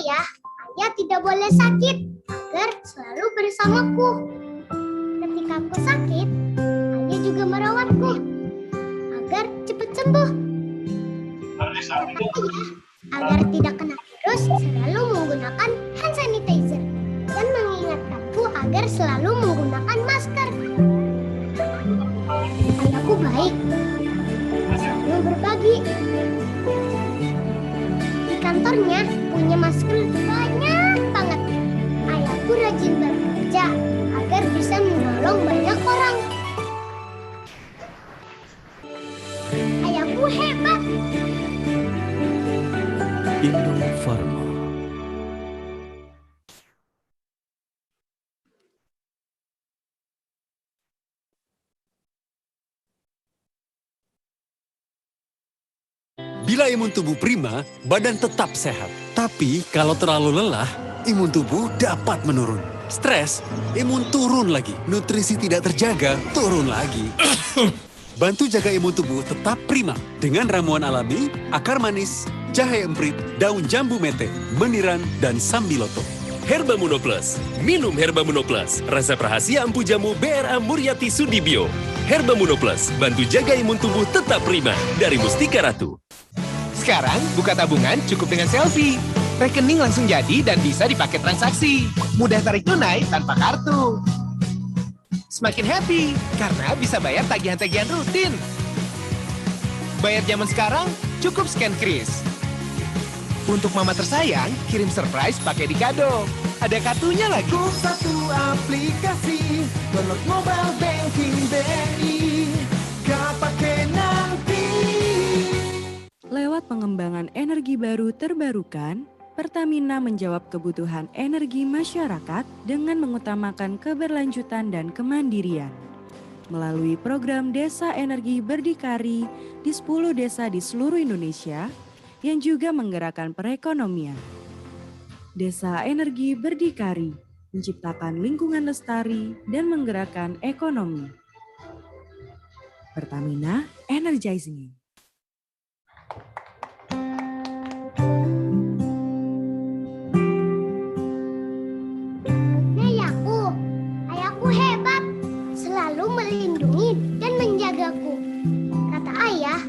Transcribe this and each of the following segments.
Ayah tidak boleh sakit agar selalu bersamaku. Ketika aku sakit, ayah juga merawatku agar cepat sembuh. Kata ayah, agar tidak kena virus, selalu menggunakan hand sanitizer dan mengingatkanku agar selalu menggunakan masker. Ayahku baik, selalu berbagi. Di kantornya punya masker banyak banget. Ayahku rajin bekerja agar bisa menolong banyak orang. Ayahku hebat. Indofarma. Bila imun tubuh prima, badan tetap sehat. Tapi kalau terlalu lelah, imun tubuh dapat menurun. Stres, imun turun lagi. Nutrisi tidak terjaga, turun lagi. Bantu jaga imun tubuh tetap prima dengan ramuan alami, akar manis, jahe emprit, daun jambu mete, meniran, dan sambiloto. Herbamuno Plus. Minum Herbamuno Plus. Resep rahasia ampu jamu BRA Muriati Sudibyo. Herbamuno Plus. Bantu jaga imun tubuh tetap prima. Dari Mustika Ratu. Sekarang, buka tabungan cukup dengan selfie. Rekening langsung jadi dan bisa dipakai transaksi. Mudah tarik tunai tanpa kartu. Semakin happy, karena bisa bayar tagihan-tagihan rutin. Bayar zaman sekarang, cukup scan kris. Untuk mama tersayang, kirim surprise pakai di kado. Ada kartunya lagi. Cukup satu aplikasi, download mobile banking BNI. Gak pakai nanti. Lewat pengembangan energi baru terbarukan, Pertamina menjawab kebutuhan energi masyarakat dengan mengutamakan keberlanjutan dan kemandirian. Melalui program Desa Energi Berdikari di 10 desa di seluruh Indonesia yang juga menggerakkan perekonomian. Desa Energi Berdikari menciptakan lingkungan lestari dan menggerakkan ekonomi. Pertamina Energizing. Ayahku hebat, selalu melindungi dan menjagaku. Kata ayah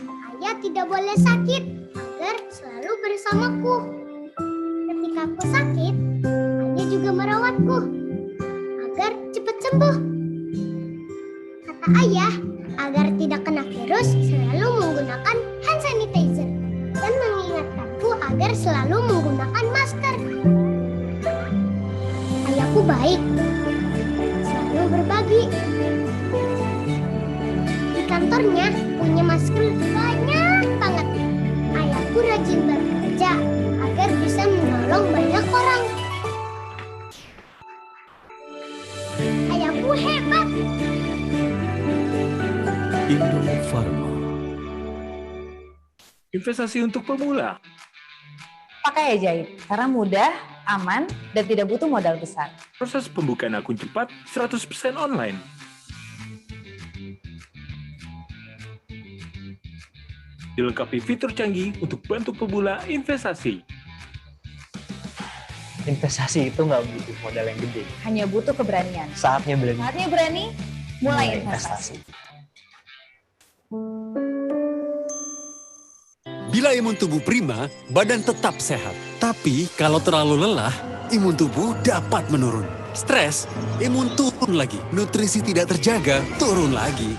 tidak boleh sakit agar selalu bersamaku. Ketika aku sakit, ayah juga merawatku agar cepat sembuh. Kata ayah, agar tidak kena virus, selalu menggunakan hand sanitizer dan mengingatkanku agar selalu menggunakan masker. Ayahku baik, selalu berbagi. Di kantornya punya masker banyak banget. Ayahku rajin bekerja agar bisa menolong banyak orang. Ayahku hebat. Indofarma. Investasi untuk pemula. Pakai ajaib, karena mudah, aman, dan tidak butuh modal besar. Proses pembukaan akun cepat 100% online. Dilengkapi fitur canggih untuk bantu pemula investasi. Investasi itu nggak butuh modal yang gede. Hanya butuh keberanian. Saatnya berani. Saatnya berani, mulai investasi. Bila imun tubuh prima, badan tetap sehat. Tapi kalau terlalu lelah, imun tubuh dapat menurun. Stres, imun turun lagi. Nutrisi tidak terjaga, turun lagi.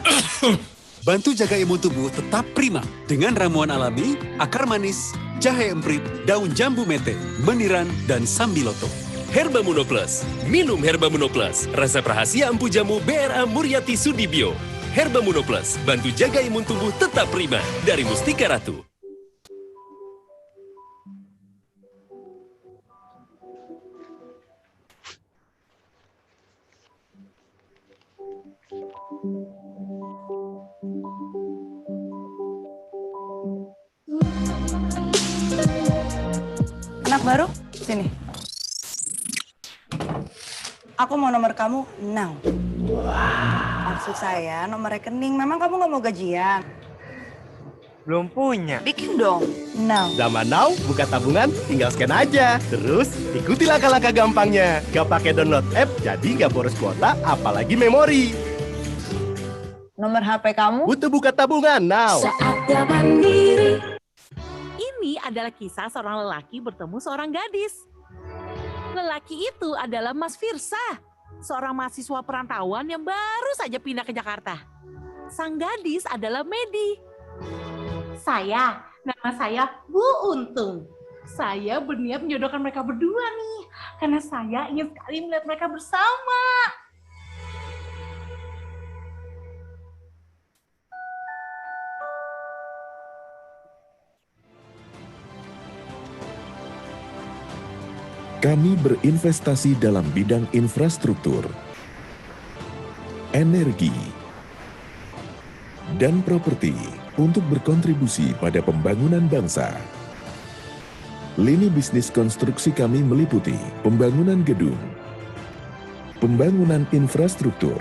Bantu jaga imun tubuh tetap prima dengan ramuan alami, akar manis, jahe emprit, daun jambu mete, meniran, dan sambiloto. Herbamuno Plus. Minum Herbamuno Plus. Resep rahasia ampu jamu BRA Muriati Sudibyo. Herbamuno Plus. Bantu jaga imun tubuh tetap prima. Dari Mustika Ratu. Anak baru, sini. Aku mau nomor kamu now. Maksud saya nomor rekening, memang kamu nggak mau gajian. Belum punya. Bikin dong. Now. Zaman now, buka tabungan, tinggal scan aja. Terus, ikuti langkah-langkah gampangnya. Gak pakai download app, jadi gak boros kuota, apalagi memori. Nomor HP kamu? Butuh buka tabungan now. Saatnya mandiri. Ini adalah kisah seorang lelaki bertemu seorang gadis. Lelaki itu adalah Mas Firsa, seorang mahasiswa perantauan yang baru saja pindah ke Jakarta. Sang gadis adalah Medi. Nama saya Bu Untung. Saya berniat menjodohkan mereka berdua nih, karena saya ingin sekali melihat mereka bersama. Kami berinvestasi dalam bidang infrastruktur, energi, dan properti untuk berkontribusi pada pembangunan bangsa. Lini bisnis konstruksi kami meliputi pembangunan gedung, pembangunan infrastruktur,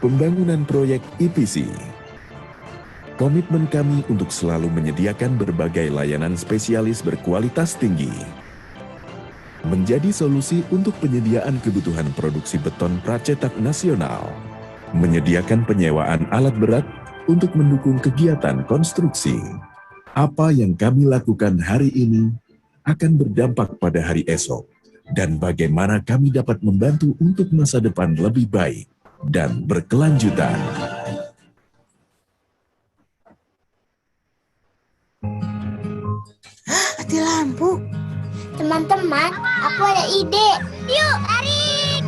pembangunan proyek EPC. Komitmen kami untuk selalu menyediakan berbagai layanan spesialis berkualitas tinggi, menjadi solusi untuk penyediaan kebutuhan produksi beton pracetak nasional, menyediakan penyewaan alat berat untuk mendukung kegiatan konstruksi. Apa yang kami lakukan hari ini akan berdampak pada hari esok, dan bagaimana kami dapat membantu untuk masa depan lebih baik dan berkelanjutan. Mati lampu. Teman-teman, aku ada ide. Yuk, tarik.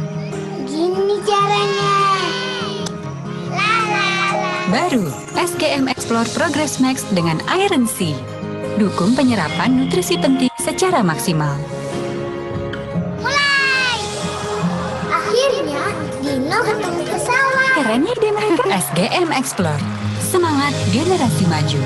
Gini caranya. La la la. Baru, SGM Explore Progress Max dengan Iron C. Dukung penyerapan nutrisi penting secara maksimal. Mulai. Akhirnya, Dino ketemu ke sawah. Kerennya ide mereka. SGM Explore. Semangat generasi maju.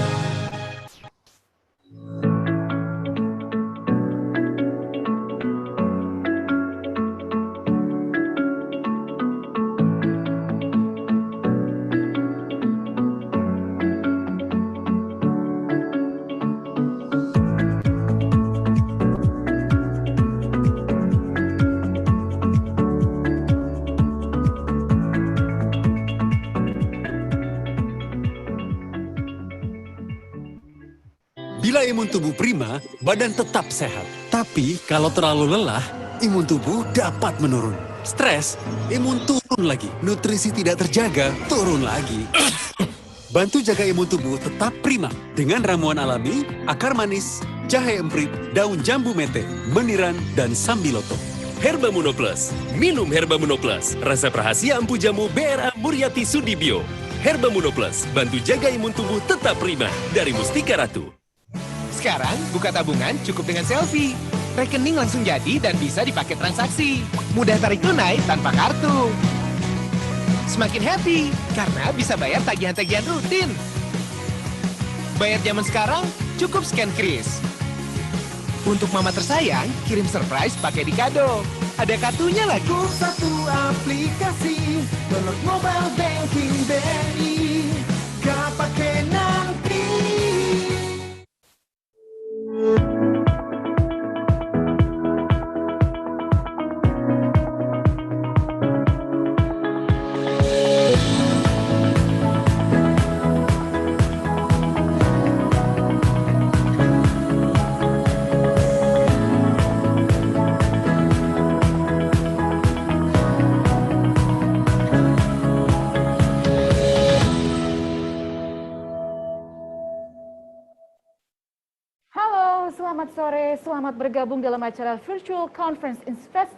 Bila imun tubuh prima, badan tetap sehat. Tapi kalau terlalu lelah, imun tubuh dapat menurun. Stres, imun turun lagi. Nutrisi tidak terjaga, turun lagi. Bantu jaga imun tubuh tetap prima dengan ramuan alami, akar manis, jahe emprit, daun jambu mete, meniran, dan sambiloto. Herba Muno Plus. Minum Herba Muno Plus. Resep rahasia ampuh jamu BRA Muriati Sudibyo. Herba Muno Plus. Bantu jaga imun tubuh tetap prima. Dari Mustika Ratu. Sekarang, buka tabungan cukup dengan selfie. Rekening langsung jadi dan bisa dipakai transaksi. Mudah tarik tunai tanpa kartu. Semakin happy, karena bisa bayar tagihan-tagihan rutin. Bayar zaman sekarang, cukup scan kris. Untuk mama tersayang, kirim surprise pakai di kado. Ada kartunya lagi. Satu aplikasi, download mobile banking BNI. Gak pakai nanti. Selamat sore, selamat bergabung dalam acara Virtual Conference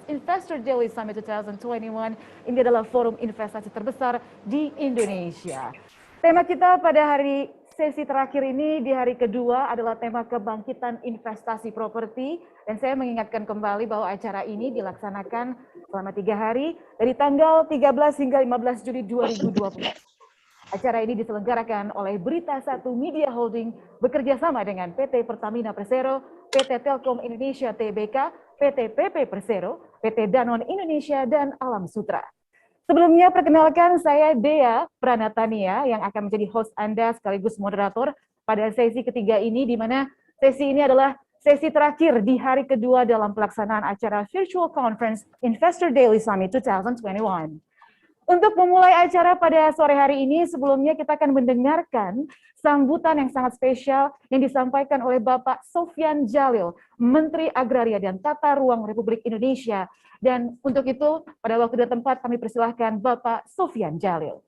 Investor Daily Summit 2021. Ini adalah forum investasi terbesar di Indonesia. Tema kita pada hari sesi terakhir ini di hari kedua adalah tema Kebangkitan Investasi Properti. Dan saya mengingatkan kembali bahwa acara ini dilaksanakan selama 3 hari dari tanggal 13 hingga 15 Juli 2020. Acara ini diselenggarakan oleh Berita Satu Media Holdings bekerja sama dengan PT Pertamina Persero, PT Telkom Indonesia Tbk, PT PP Persero, PT Danon Indonesia, dan Alam Sutra. Sebelumnya perkenalkan saya Dea Pranatania yang akan menjadi host Anda sekaligus moderator pada sesi ketiga ini, di mana sesi ini adalah sesi terakhir di hari kedua dalam pelaksanaan acara Virtual Conference Investor Daily Summit 2021. Untuk memulai acara pada sore hari ini, sebelumnya kita akan mendengarkan sambutan yang sangat spesial yang disampaikan oleh Bapak Sofyan Djalil, Menteri Agraria dan Tata Ruang Republik Indonesia. Dan untuk itu, pada waktu dan tempat kami persilahkan Bapak Sofyan Djalil.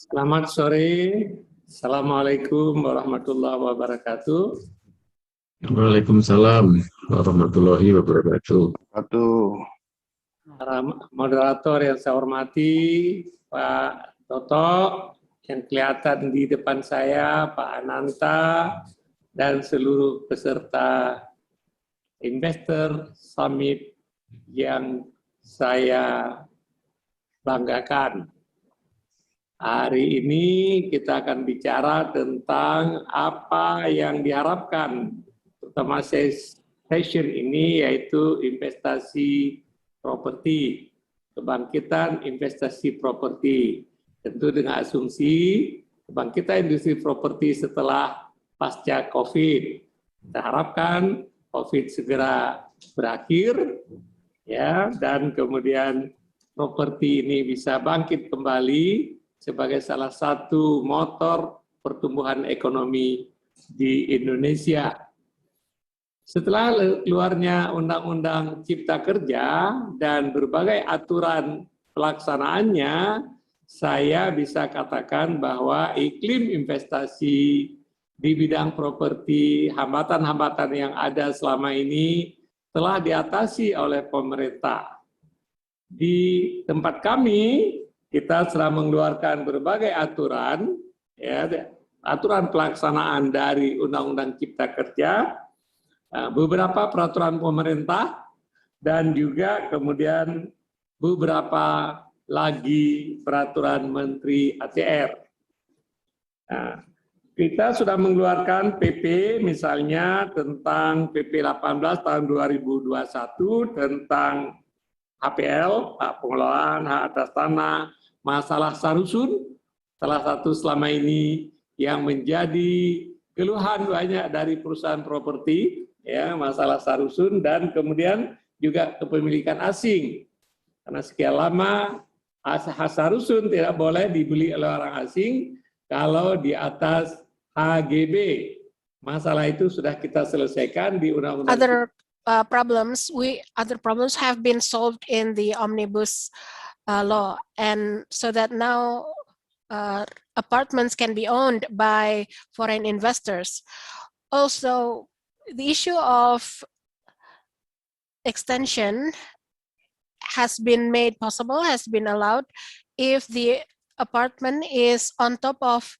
Selamat sore. Assalamualaikum warahmatullahi wabarakatuh. Waalaikumsalam warahmatullahi wabarakatuh. Para moderator yang saya hormati, Pak Toto, yang kelihatan di depan saya, Pak Ananta, dan seluruh peserta Investor Summit yang saya banggakan. Hari ini kita akan bicara tentang apa yang diharapkan, terutama session ini, yaitu investasi properti, kebangkitan investasi properti. Tentu dengan asumsi kebangkitan industri properti setelah pasca COVID. Kita harapkan COVID segera berakhir, ya, dan kemudian properti ini bisa bangkit kembali sebagai salah satu motor pertumbuhan ekonomi di Indonesia. Setelah keluarnya Undang-Undang Cipta Kerja dan berbagai aturan pelaksanaannya, saya bisa katakan bahwa iklim investasi di bidang properti, hambatan-hambatan yang ada selama ini telah diatasi oleh pemerintah. Di tempat kami, kita telah mengeluarkan berbagai aturan, ya, aturan pelaksanaan dari Undang-Undang Cipta Kerja, beberapa peraturan pemerintah, dan juga kemudian beberapa lagi peraturan Menteri ATR. Nah, kita sudah mengeluarkan PP misalnya tentang PP 18 tahun 2021 tentang HPL, hak pengelolaan, hak atas tanah, masalah sarusun, salah satu selama ini yang menjadi keluhan banyak dari perusahaan properti, ya, masalah sarusun, dan kemudian juga kepemilikan asing. Karena sekian lama sarusun tidak boleh dibeli oleh orang asing kalau di atas HGB. Masalah itu sudah kita selesaikan di Undang-Undang. Other problems have been solved in the omnibus law, and so that now apartments can be owned by foreign investors. Also, the issue of extension has been made possible, has been allowed if the apartment is on top of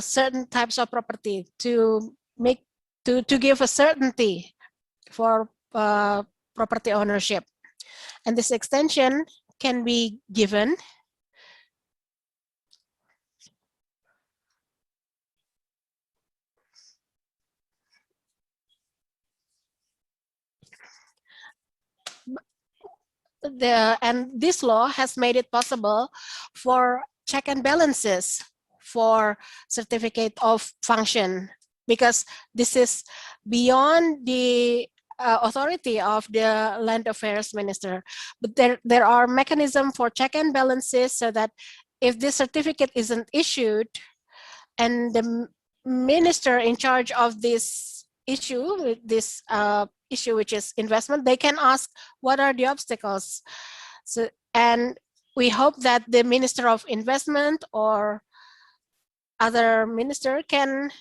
certain types of property to give a certainty for property ownership. And this extension can be given and this law has made it possible for check and balances for certificate of function, because this is beyond the authority of the land affairs minister. But there are mechanisms for check and balances, so that if this certificate isn't issued and the minister in charge of this issue, issue which is investment, they can ask what are the obstacles. So, and we hope that the Minister of Investment or other minister can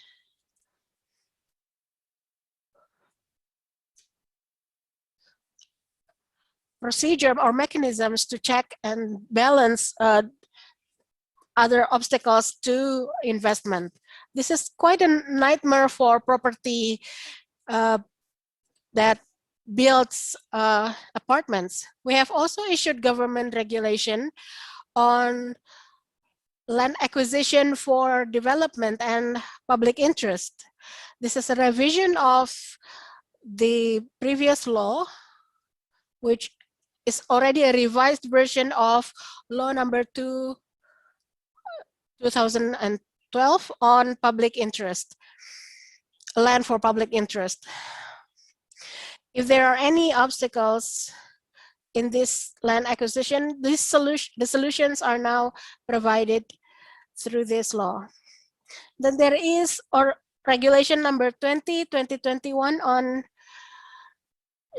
procedure or mechanisms to check and balance other obstacles to investment. This is quite a nightmare for property that builds apartments. We have also issued government regulation on land acquisition for development and public interest. This is a revision of the previous law, which is already a revised version of law number 2, 2012 on public interest, land for public interest. If there are any obstacles in this land acquisition, the solutions are now provided through this law. Then there is regulation number 20/2021 on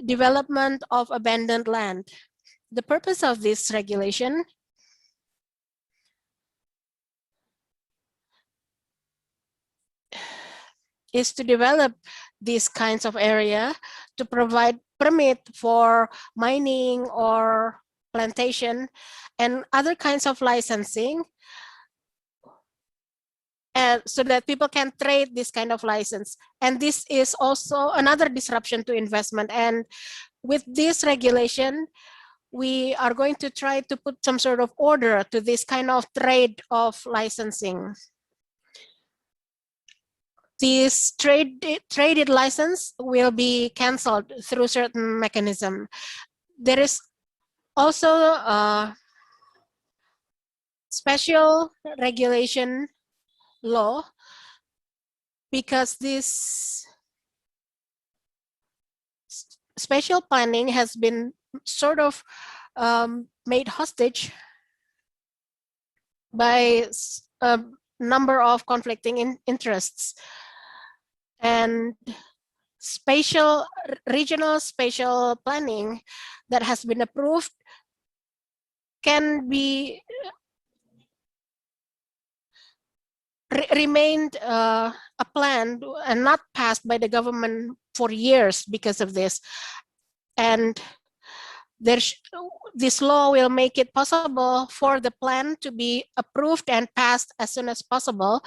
development of abandoned land. The purpose of this regulation is to develop these kinds of area to provide permit for mining or plantation and other kinds of licensing, and so that people can trade this kind of license. And this is also another disruption to investment. And with this regulation, we are going to try to put some sort of order to this kind of trade of licensing. This traded license will be canceled through certain mechanism. There is also a special regulation law, because this spatial planning has been sort of made hostage by a number of conflicting interests. And regional spatial planning that has been approved can be remained a plan and not passed by the government for years because of this. And this law will make it possible for the plan to be approved and passed as soon as possible.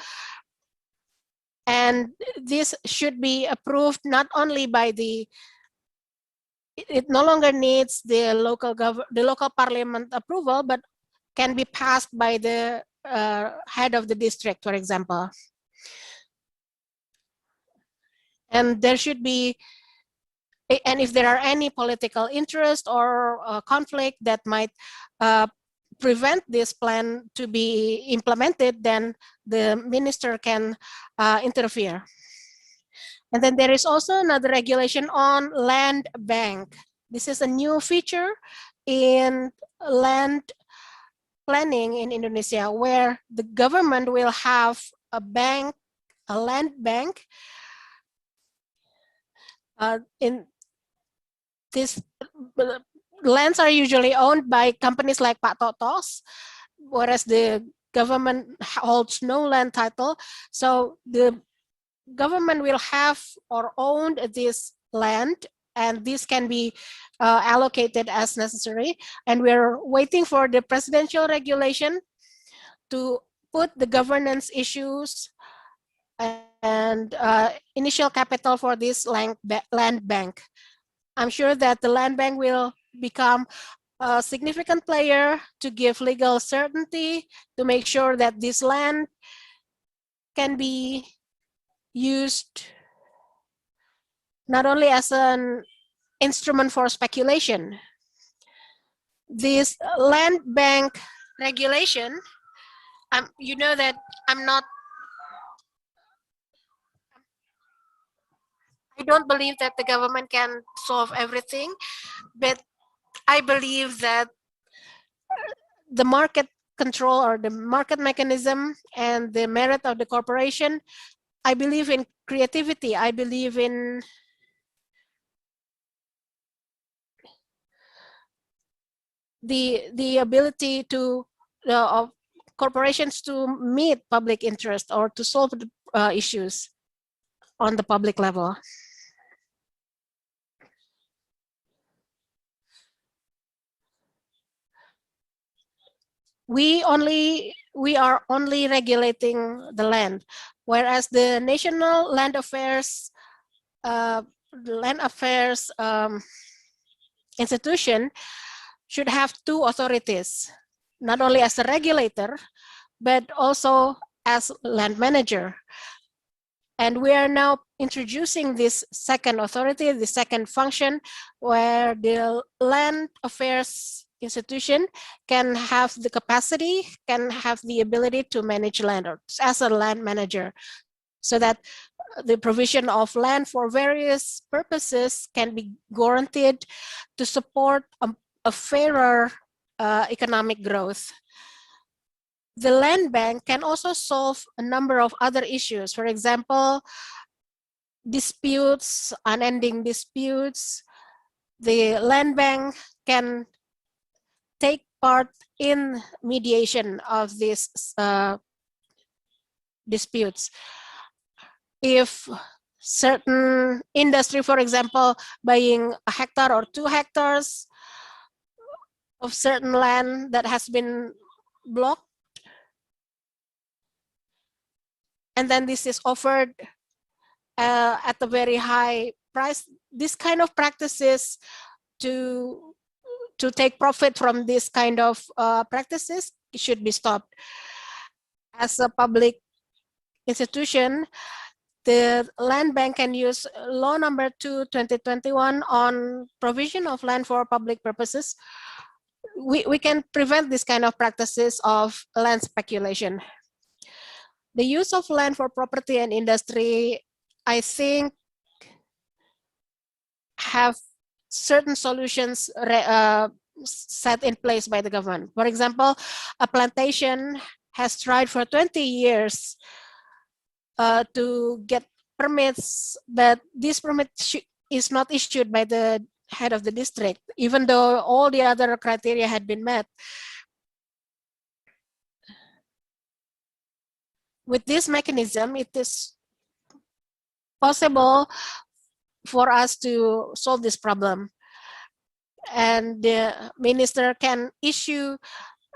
And this should be approved not only by it no longer needs the local parliament approval, but can be passed by the head of the district, for example. And there should be, and if there are any political interest or conflict that might prevent this plan to be implemented, then the minister can interfere. And then there is also another regulation on land bank. This is a new feature in land planning in Indonesia, where the government will have a land bank. In this, lands are usually owned by companies like Pak Totos, whereas the government holds no land title. So the government will have or own this land, and this can be allocated as necessary. And we're waiting for the presidential regulation to put the governance issues and initial capital for this land bank. I'm sure that the land bank will become a significant player to give legal certainty, to make sure that this land can be used not only as an instrument for speculation. This land bank regulation, you know that I don't believe that the government can solve everything, but I believe that the market control or the market mechanism and the merit of the corporation, I believe in creativity. I believe in the ability of corporations to meet public interest or to solve the issues on the public level. We are only regulating the land, whereas the National Land Affairs land affairs institution should have two authorities, not only as a regulator, but also as land manager. And we are now introducing this second authority, the second function, where the land affairs institution can have the capacity, can have the ability to manage land as a land manager, so that the provision of land for various purposes can be guaranteed to support a fairer economic growth. The land bank can also solve a number of other issues. For example, disputes, unending disputes. The land bank can take part in mediation of these disputes. If certain industry, for example, buying a hectare or 2 hectares of certain land that has been blocked, and then this is offered at a very high price, this kind of practices to take profit from this kind of practices should be stopped. As a public institution, the land bank can use law number 2/2021 on provision of land for public purposes. We can prevent this kind of practices of land speculation. The use of land for property and industry, I think, have certain solutions set in place by the government. For example, a plantation has tried for 20 years to get permits, but this permit is not issued by the head of the district, even though all the other criteria had been met. With this mechanism, it is possible for us to solve this problem. And the minister can issue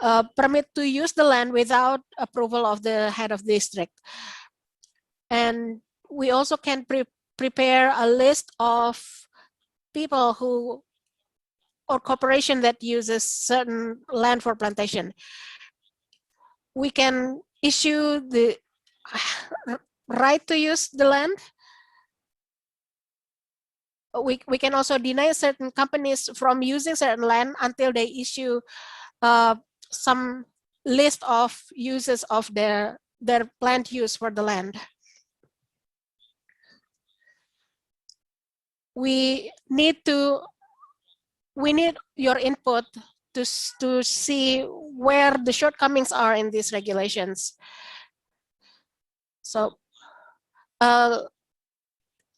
a permit to use the land without approval of the head of district. And we also can prepare a list of people who, or corporation that uses certain land for plantation. We can issue the right to use the land. We can also deny certain companies from using certain land until they issue some list of uses of their planned use for the land. We need your input to see where the shortcomings are in these regulations. So an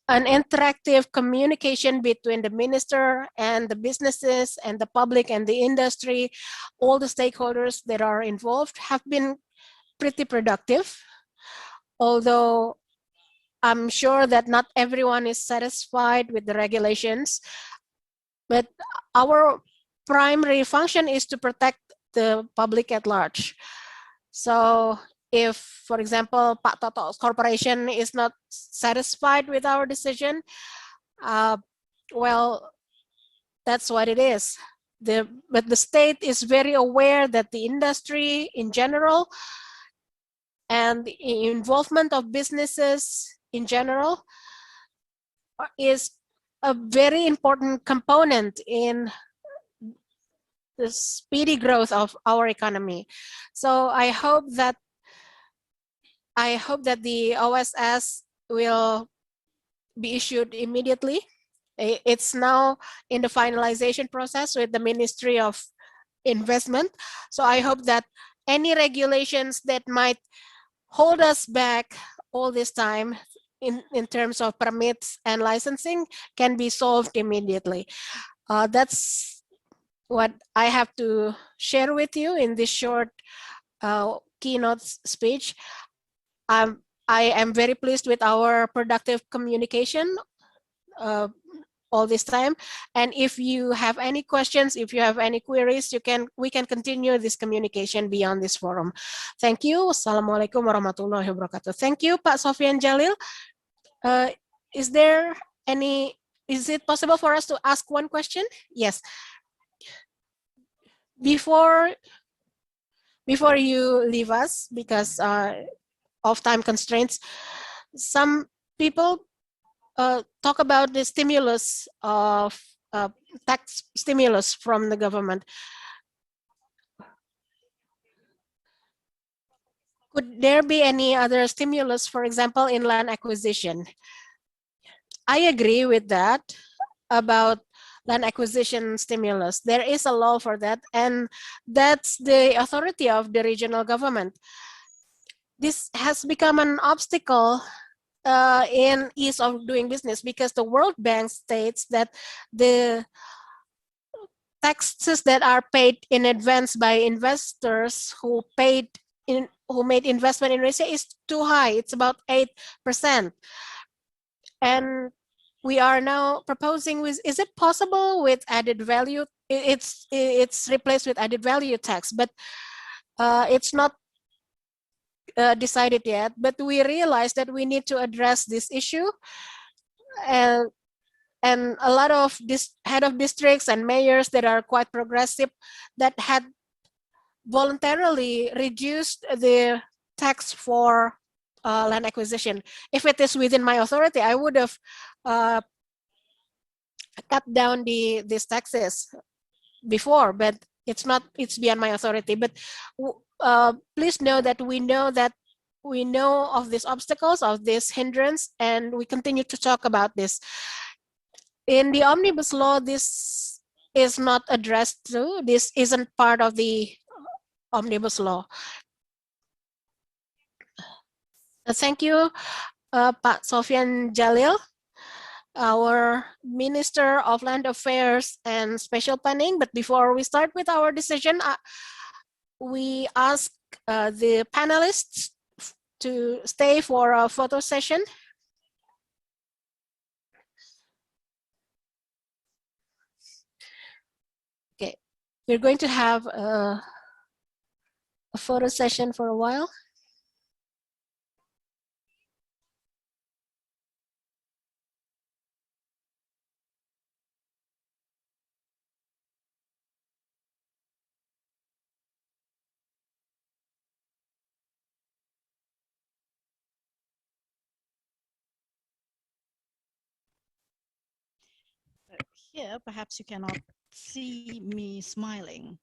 interactive communication between the minister and the businesses and the public and the industry, all the stakeholders that are involved, have been pretty productive. Although I'm sure that not everyone is satisfied with the regulations, but our primary function is to protect the public at large. So if, for example, Pak Toto's corporation is not satisfied with our decision, well, that's what it is. But the state is very aware that the industry in general and the involvement of businesses in general is a very important component in the speedy growth of our economy. So I hope that the OSS will be issued immediately. It's now in the finalization process with the Ministry of Investment. So I hope that any regulations that might hold us back all this time in terms of permits and licensing can be solved immediately. That's what I have to share with you in this short keynote speech. I am very pleased with our productive communication all this time. And if you have any questions, if you have any queries, we can continue this communication beyond this forum. Thank you. Wassalamualaikum warahmatullahi wabarakatuh. Thank you, Pak Sofian Jalil. Is there any is it possible for us to ask one question? Yes. Before you leave us, because of time constraints, some people talk about the stimulus of tax stimulus from the government. Could there be any other stimulus, for example, in land acquisition? I agree with that about land acquisition stimulus. There is a law for that, and that's the authority of the regional government. This has become an obstacle in ease of doing business because the World Bank states that the taxes that are paid in advance by investors who made investment in Indonesia is too high. It's about 8%. And we are now proposing with, is it possible with added value? It's replaced with added value tax, but it's not decided yet. But we realize that we need to address this issue. And a lot of this head of districts and mayors that are quite progressive that had voluntarily reduced the tax for land acquisition. If it is within my authority, I would have cut down these taxes before, but it's not, it's beyond my authority. But please know that we know of these obstacles, of this hindrance, and we continue to talk about this. In the omnibus law, this is not addressed too. This isn't part of the omnibus law. Thank you, Pak Sofian Jalil, our Minister of Land Affairs and Special Planning. But before we start with our decision, we ask the panelists to stay for a photo session. Okay, we're going to have a photo session for a while. Here, perhaps you cannot see me smiling,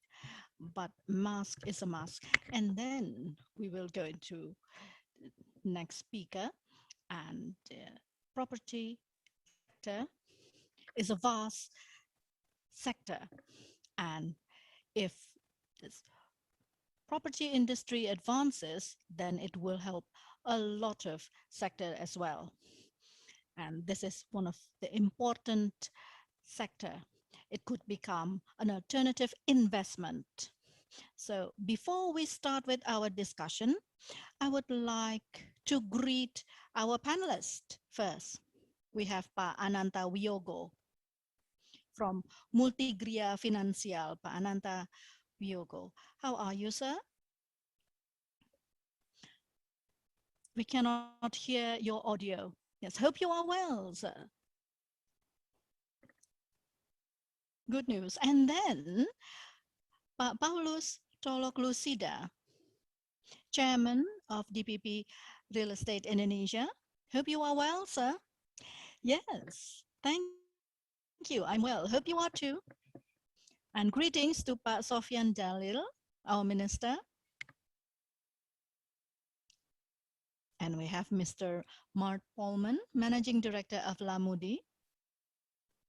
but mask is a mask. And then we will go into next speaker, and property sector is a vast sector. And if this property industry advances, then it will help a lot of sector as well. And this is one of the important sector. It could become an alternative investment. So before we start with our discussion, I would like to greet our panelists first. We have Pak Ananta Wiyogo from Multigria Finansial. Pak Ananta Wiyogo, how are you, sir? We cannot hear your audio. Yes, hope you are well, sir. Good news. And then Pak Paulus Toloklusida, Chairman of DPP Real Estate Indonesia. Hope you are well, sir. Yes, thank you. I'm well. Hope you are too. And greetings to Pak Sofian Jalil, our minister. And we have Mr. Mart Polman, Managing Director of Lamudi.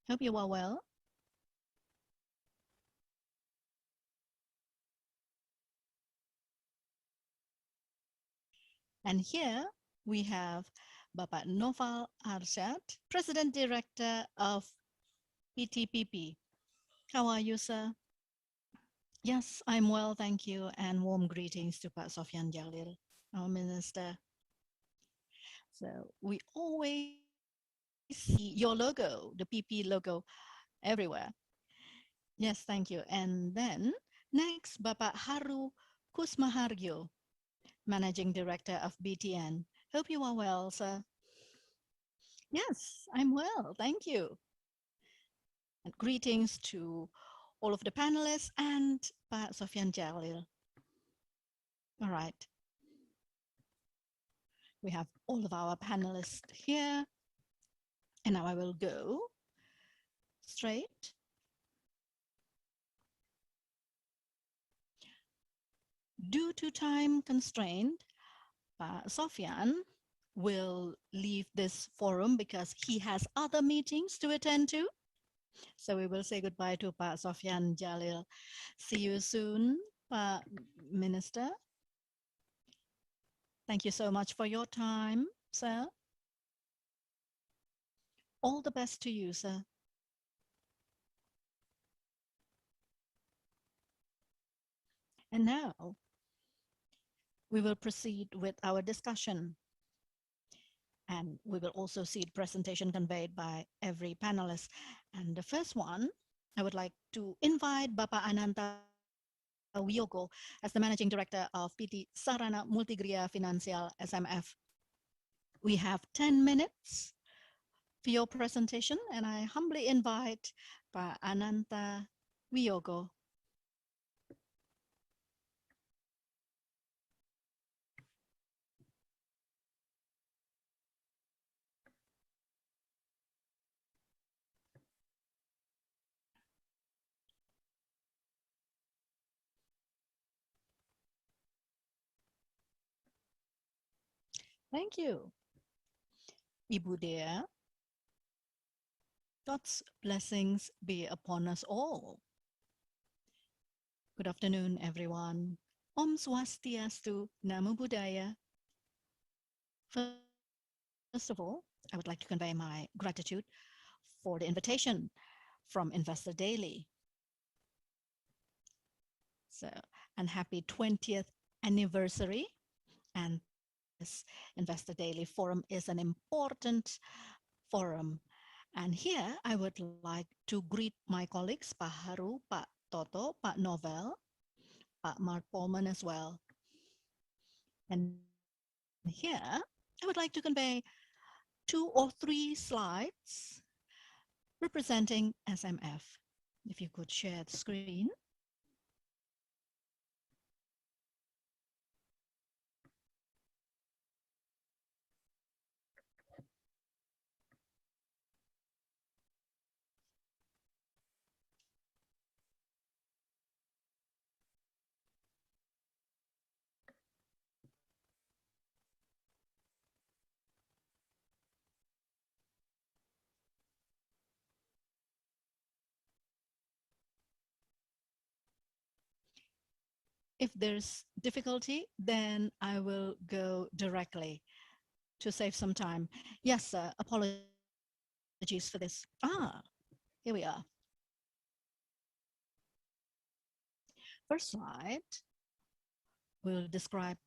Hope you are well. And here we have Bapak Noval Arsyad, President Director of PTPP. How are you, sir? Yes, I'm well, thank you. And warm greetings to Pak Sofian Jalil, our minister. So we always see your logo, the PP logo, everywhere. Yes, thank you. And then next, Bapak Haru Kusmaharjo, Managing Director of BTN. Hope you are well, sir. Yes, I'm well, thank you. And greetings to all of the panelists and Pak Sofyan Jalil. All right. We have all of our panelists here. And now I will go straight. Due to time constraint, Sofyan will leave this forum because he has other meetings to attend to. So we will say goodbye to Pak Sofyan Jalil. See you soon, Pak Minister. Thank you so much for your time, sir. All the best to you, sir. And now we will proceed with our discussion. And we will also see the presentation conveyed by every panelist. And the first one, I would like to invite Bapak Ananta Wiyogo as the Managing Director of PT Sarana Multigria Finansial SMF. We have 10 minutes for your presentation, and I humbly invite Pak Ananta Wiyogo. Thank you, Ibu Dea. God's blessings be upon us all. Good afternoon, everyone. Om Swastiastu, Namo Buddhaya. First of all, I would like to convey my gratitude for the invitation from Investor Daily. So, and happy 20th anniversary. And this Investor Daily Forum is an important forum. And here I would like to greet my colleagues, Pak Haru, Pak Toto, Pak Novel, Pak Mark Polman as well. And here I would like to convey 2 or 3 slides representing SMF. If you could share the screen. If there's difficulty, then I will go directly to save some time. Yes, apologies for this. Here we are. First slide will describe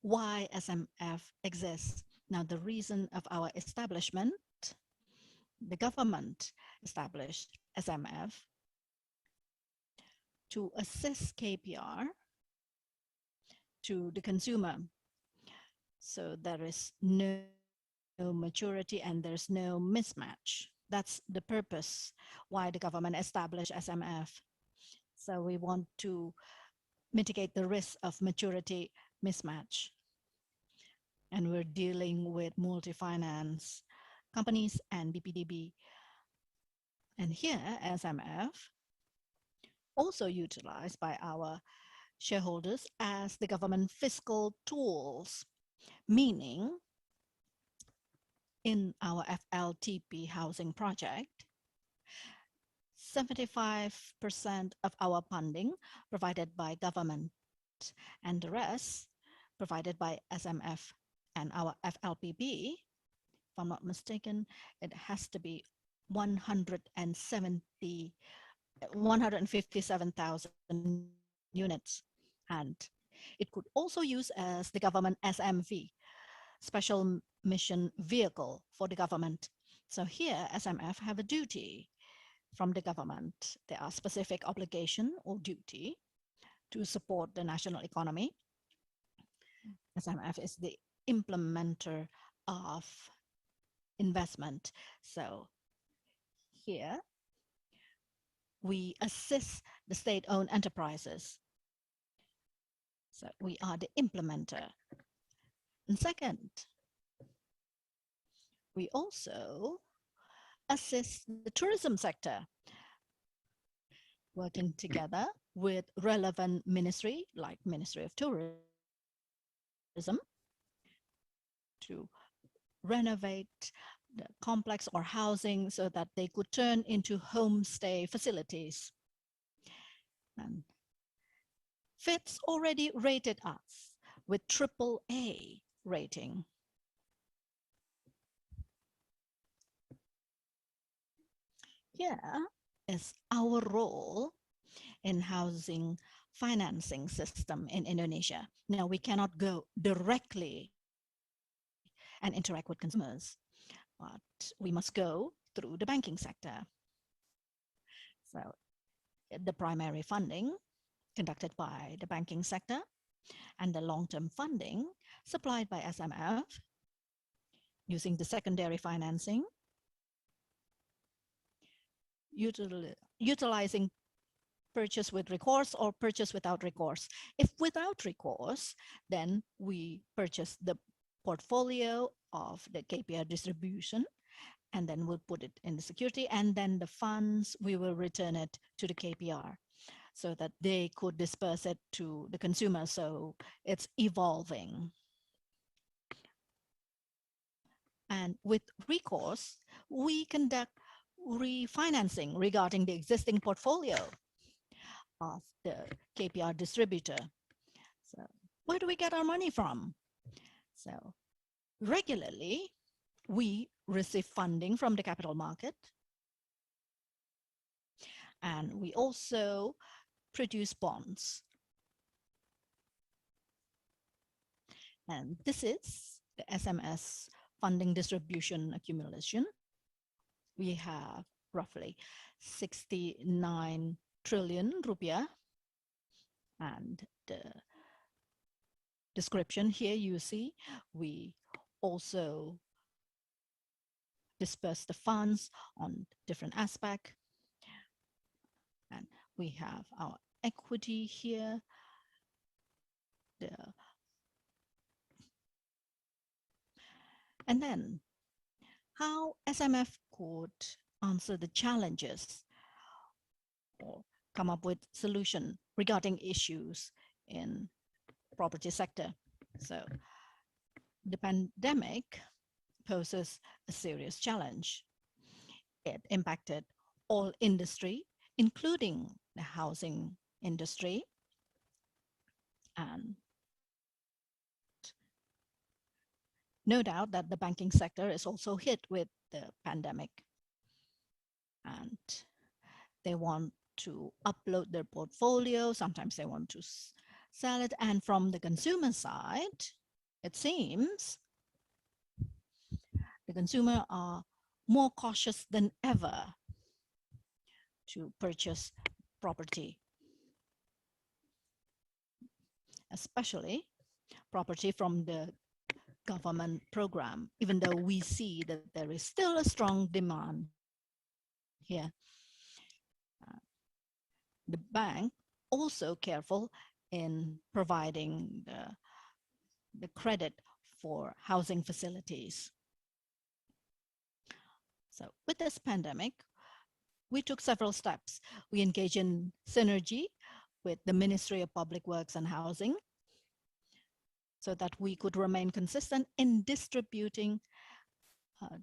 why SMF exists. Now, the reason of our establishment, the government established SMF to assist KPR to the consumer. So there is no maturity and there's no mismatch. That's the purpose why the government established SMF. So we want to mitigate the risk of maturity mismatch. And we're dealing with multi-finance companies and BPDB. And here, SMF, also utilized by our shareholders as the government fiscal tools, meaning in our FLTP housing project, 75% of our funding provided by government and the rest provided by SMF. And our FLPP, if I'm not mistaken, it has to be 157,000 units. And it could also use as the government SMV, special mission vehicle for the government. So here SMF have a duty from the government. There are specific obligation or duty to support the national economy. SMF is the implementer of investment. So here we assist the state-owned enterprises. So we are the implementer. And second, we also assist the tourism sector, working together with relevant ministry like Ministry of Tourism to renovate the complex or housing so that they could turn into homestay facilities. And FITS already rated us with AAA rating. Here is our role in housing financing system in Indonesia. Now, we cannot go directly and interact with consumers, but we must go through the banking sector. So the primary funding conducted by the banking sector and the long-term funding supplied by SMF using the secondary financing, utilizing purchase with recourse or purchase without recourse. If without recourse, then we purchase the portfolio of the KPR distribution, and then we'll put it in the security, and then the funds, we will return it to the KPR so that they could disperse it to the consumer. So it's evolving. And with recourse, we conduct refinancing regarding the existing portfolio of the KPR distributor. So where do we get our money from? So regularly, we receive funding from the capital market, and we also produce bonds. And this is the SMS funding distribution accumulation. We have roughly 69 trillion rupiah, and the description here you see, we also disperse the funds on different aspects, and we have our equity here, and then how SMF could answer the challenges or come up with solution regarding issues in property sector. So the pandemic poses a serious challenge. It impacted all industry, including the housing industry, and no doubt that the banking sector is also hit with the pandemic, and they want to upload their portfolio. Sometimes they want to sell it. And from the consumer side, it seems the consumer are more cautious than ever to purchase property, especially property from the government program, even though we see that there is still a strong demand here. The bank also careful in providing the credit for housing facilities. So with this pandemic, we took several steps. We engaged in synergy with the Ministry of Public Works and Housing so that we could remain consistent in distributing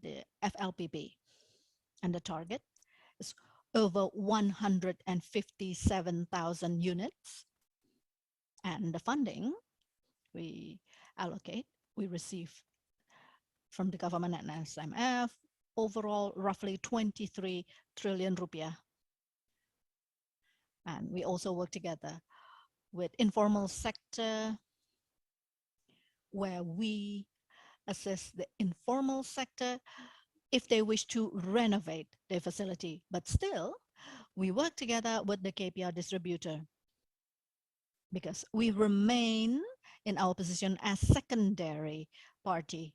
the FLPP. And the target is over 157,000 units. And the funding we allocate, we receive from the government and SMF, overall roughly 23 trillion rupiah. And we also work together with informal sector, where we assist the informal sector if they wish to renovate their facility. But still, we work together with the KPR distributor because we remain in our position as secondary party.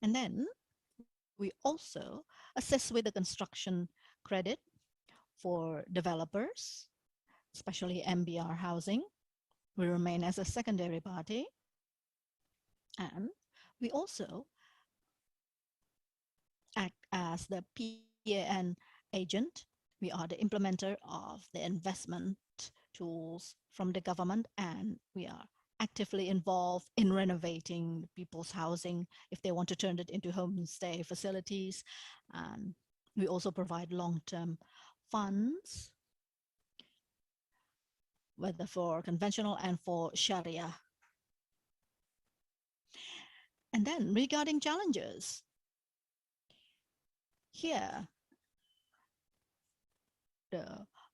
And then we also assist with the construction credit for developers, especially MBR housing. We remain as a secondary party. And we also act as the PAN agent. We are the implementer of the investment tools from the government, and we are actively involved in renovating people's housing if they want to turn it into homestay facilities. And we also provide long-term funds, whether for conventional and for Sharia. And then regarding challenges, here,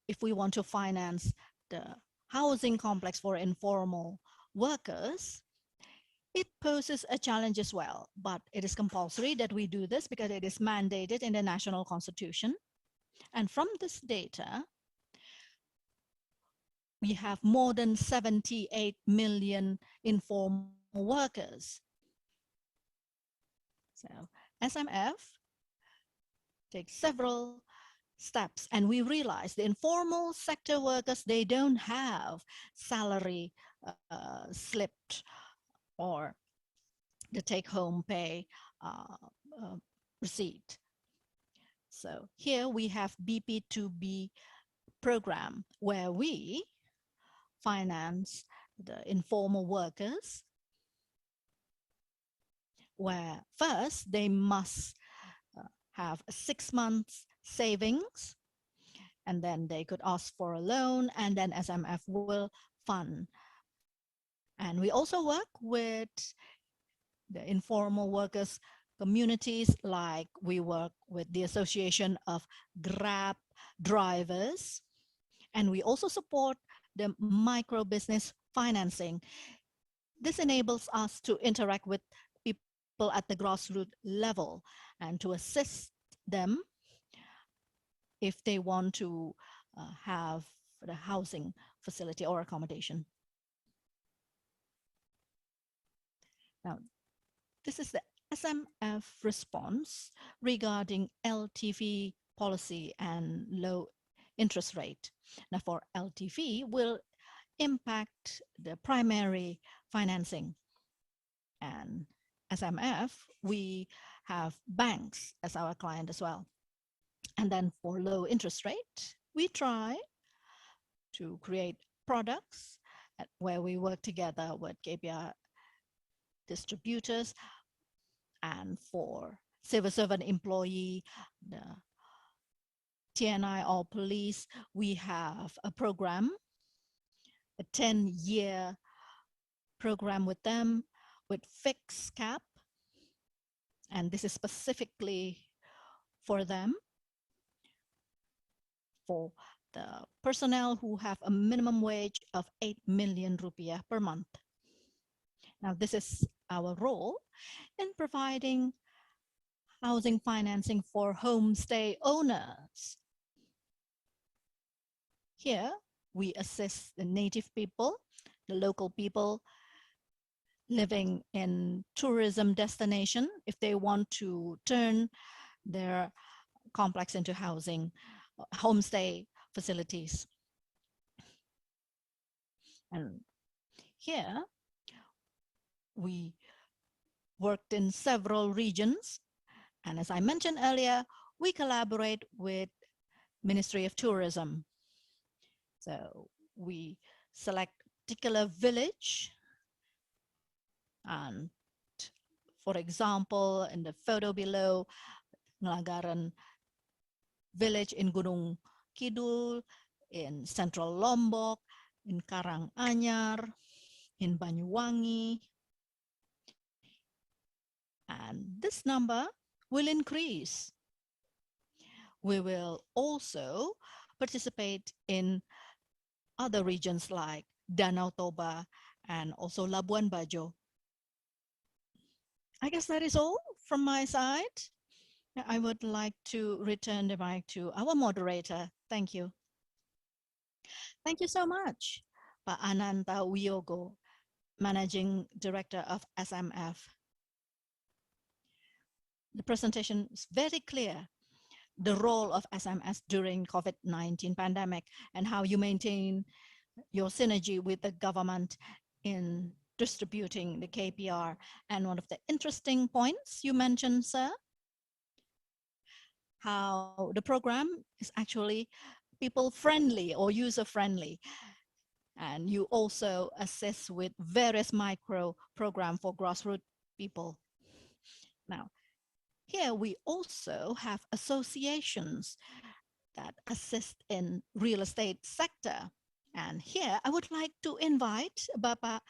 if we want to finance the housing complex for informal workers, it poses a challenge as well, but it is compulsory that we do this because it is mandated in the national constitution. And from this data, we have more than 78 million informal workers. So SMF takes several steps, and we realize the informal sector workers, they don't have salary slipped or the take-home pay receipt. So here we have BP2B program where we finance the informal workers, where first they must have 6 months savings, and then they could ask for a loan, and then SMF will fund. And we also work with the informal workers communities, like we work with the Association of Grab Drivers, and we also support the micro business financing. This enables us to interact with people at the grassroots level and to assist them if they want to have the housing facility or accommodation. Now, this is the SMF response regarding LTV policy and low interest rate. Now, for LTV will impact the primary financing. And SMF, we have banks as our client as well. And then for low interest rate, we try to create products where we work together with KPI distributors. And for civil servant employee, the TNI or police, we have a program, a 10-year program with them with fixed cap. And this is specifically for them, for the personnel who have a minimum wage of 8 million rupiah per month. Now, this is our role in providing housing financing for homestay owners. Here, we assist the native people, the local people living in tourism destination, if they want to turn their complex into housing, homestay facilities. And here, we worked in several regions. And as I mentioned earlier, we collaborate with Ministry of Tourism. So we select a particular village. And for example, in the photo below, Ngelagaran village in Gunung Kidul, in Central Lombok, in Karanganyar, in Banyuwangi. And this number will increase. We will also participate in other regions like Danau Toba and also Labuan Bajo. I guess that is all from my side. I would like to return the mic to our moderator. Thank you. Thank you so much, Pak Ananta Wiyogo, Managing Director of SMF. The presentation is very clear. the role of SMS during COVID-19 pandemic and how you maintain your synergy with the government in distributing the KPR. And one of the interesting points you mentioned, sir, how the program is actually people friendly or user friendly. And you also assist with various micro program for grassroots people. Now, here we also have associations that assist in real estate sector. And here I would like to invite Bapak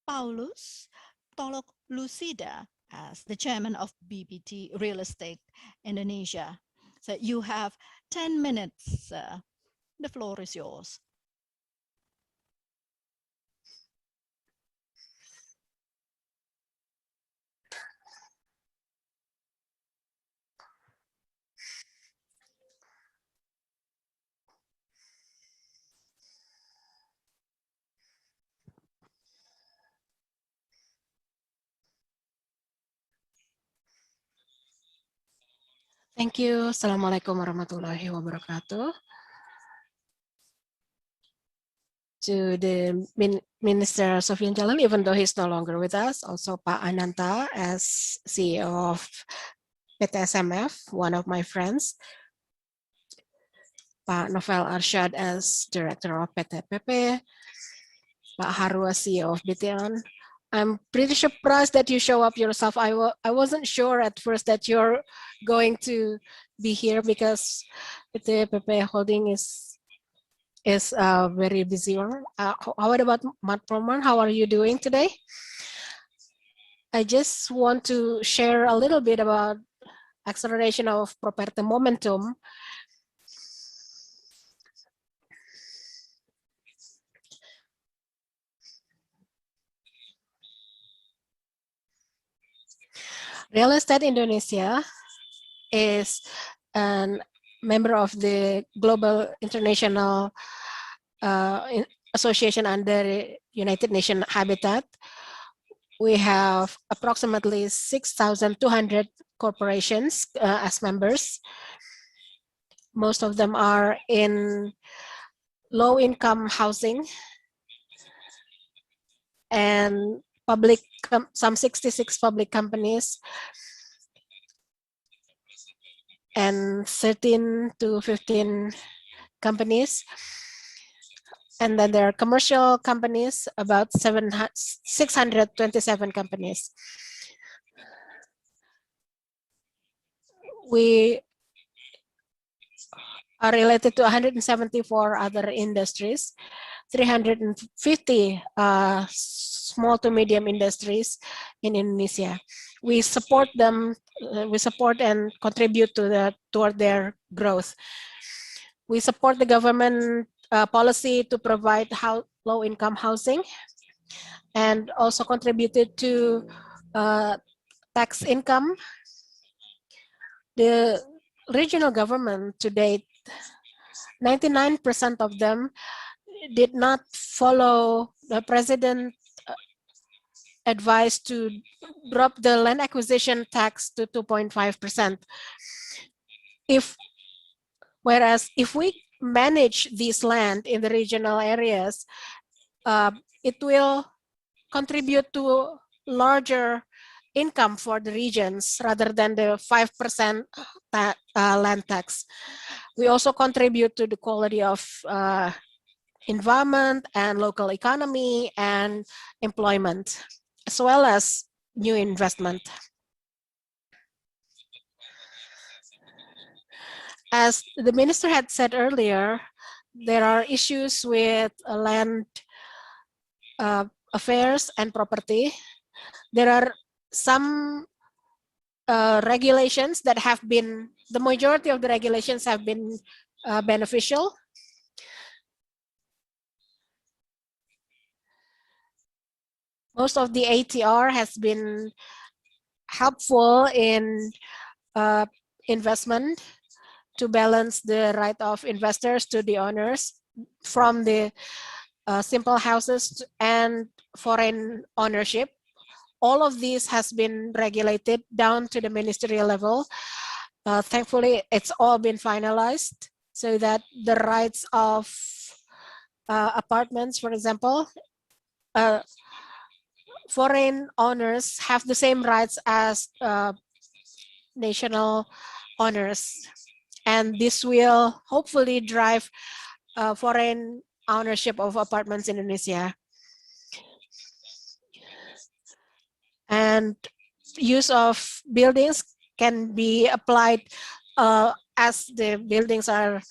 Paulus Tolok Lucida as the chairman of BPT Real Estate Indonesia. So you have 10 minutes. The floor is yours. Thank you. Assalamualaikum warahmatullahi wabarakatuh. To the Minister Sofian Jalil, even though he's no longer with us, also Pak Ananta as CEO of PT SMF, one of my friends, Pak Novel Arsyad as Director of PT PP, Pak Harwa CEO of BTN. I'm pretty surprised that you show up yourself. I wasn't sure at first that you're going to be here because PT PP Holding is very busy. How about Mat Proman? How are you doing today? I just want to share a little bit about acceleration of property momentum. Real Estate Indonesia is a member of the Global International Association under United Nations Habitat. We have approximately 6,200 corporations as members. Most of them are in low-income housing and public, some 66 public companies and 13 to 15 companies. And then there are commercial companies, about 627 companies. We are related to 174 other industries, 350 small to medium industries in Indonesia. We support them, we support and contribute toward their growth. We support the government policy to provide low-income housing and also contributed to tax income. The regional government to date, 99% of them did not follow the president's advice to drop the land acquisition tax to 2.5%. Whereas if we manage this land in the regional areas, it will contribute to larger income for the regions rather than the 5% land tax. We also contribute to the quality of environment and local economy and employment, as well as new investment. As the minister had said earlier, there are issues with land affairs and property. There are some regulations that have been, the majority of the regulations have been beneficial. Most of the ATR has been helpful in investment to balance the right of investors to the owners from the simple houses and foreign ownership. All of these has been regulated down to the ministerial level. Thankfully, it's all been finalized so that the rights of apartments, for example, foreign owners have the same rights as national owners. And this will hopefully drive foreign ownership of apartments in Indonesia. And use of buildings can be applied as the buildings are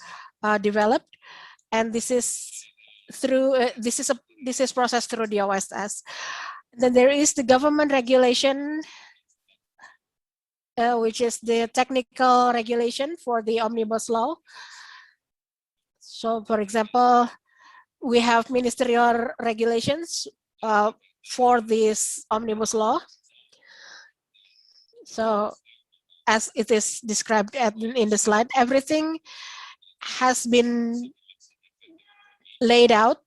developed, and this is through this is processed through the OSS. Then there is the government regulation, which is the technical regulation for the omnibus law. So, for example, we have ministerial regulations for this omnibus law. So, as it is described in the slide, everything has been laid out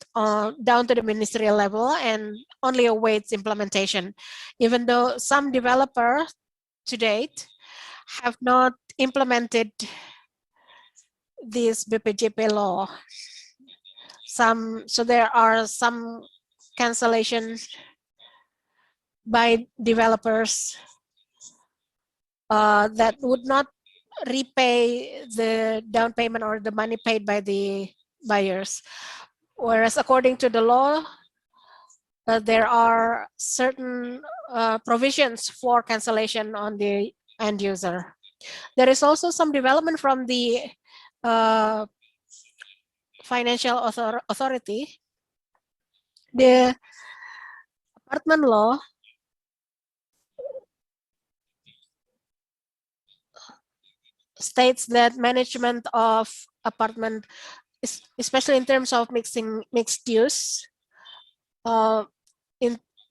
down to the ministerial level and only awaits implementation. Even though some developers to date have not implemented this BPJP law. So there are some cancellations by developers that would not repay the down payment or the money paid by the buyers. Whereas according to the law, there are certain provisions for cancellation on the end user. There is also some development from the financial authority. The apartment law states that management of apartment, especially in terms of mixed use,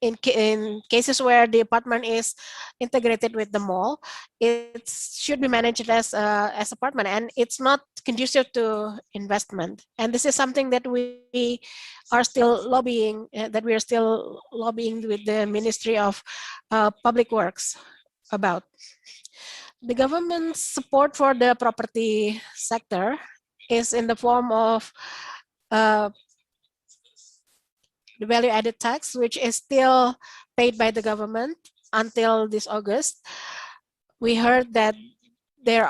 in cases where the apartment is integrated with the mall, it should be managed as apartment, and it's not conducive to investment. And this is something that we are still lobbying, with the Ministry of Public Works about. The government's support for the property sector is in the form of the value-added tax, which is still paid by the government until this August. We heard that there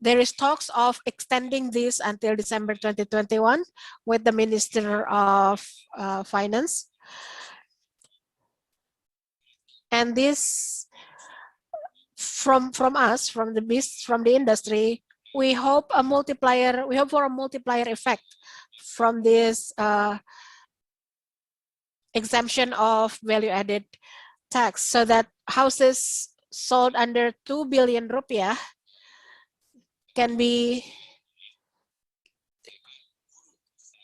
is talks of extending this until December 2021 with the Minister of Finance. And this, from the industry, we hope for a multiplier effect from this exemption of value-added tax, so that houses sold under 2 billion rupiah can be,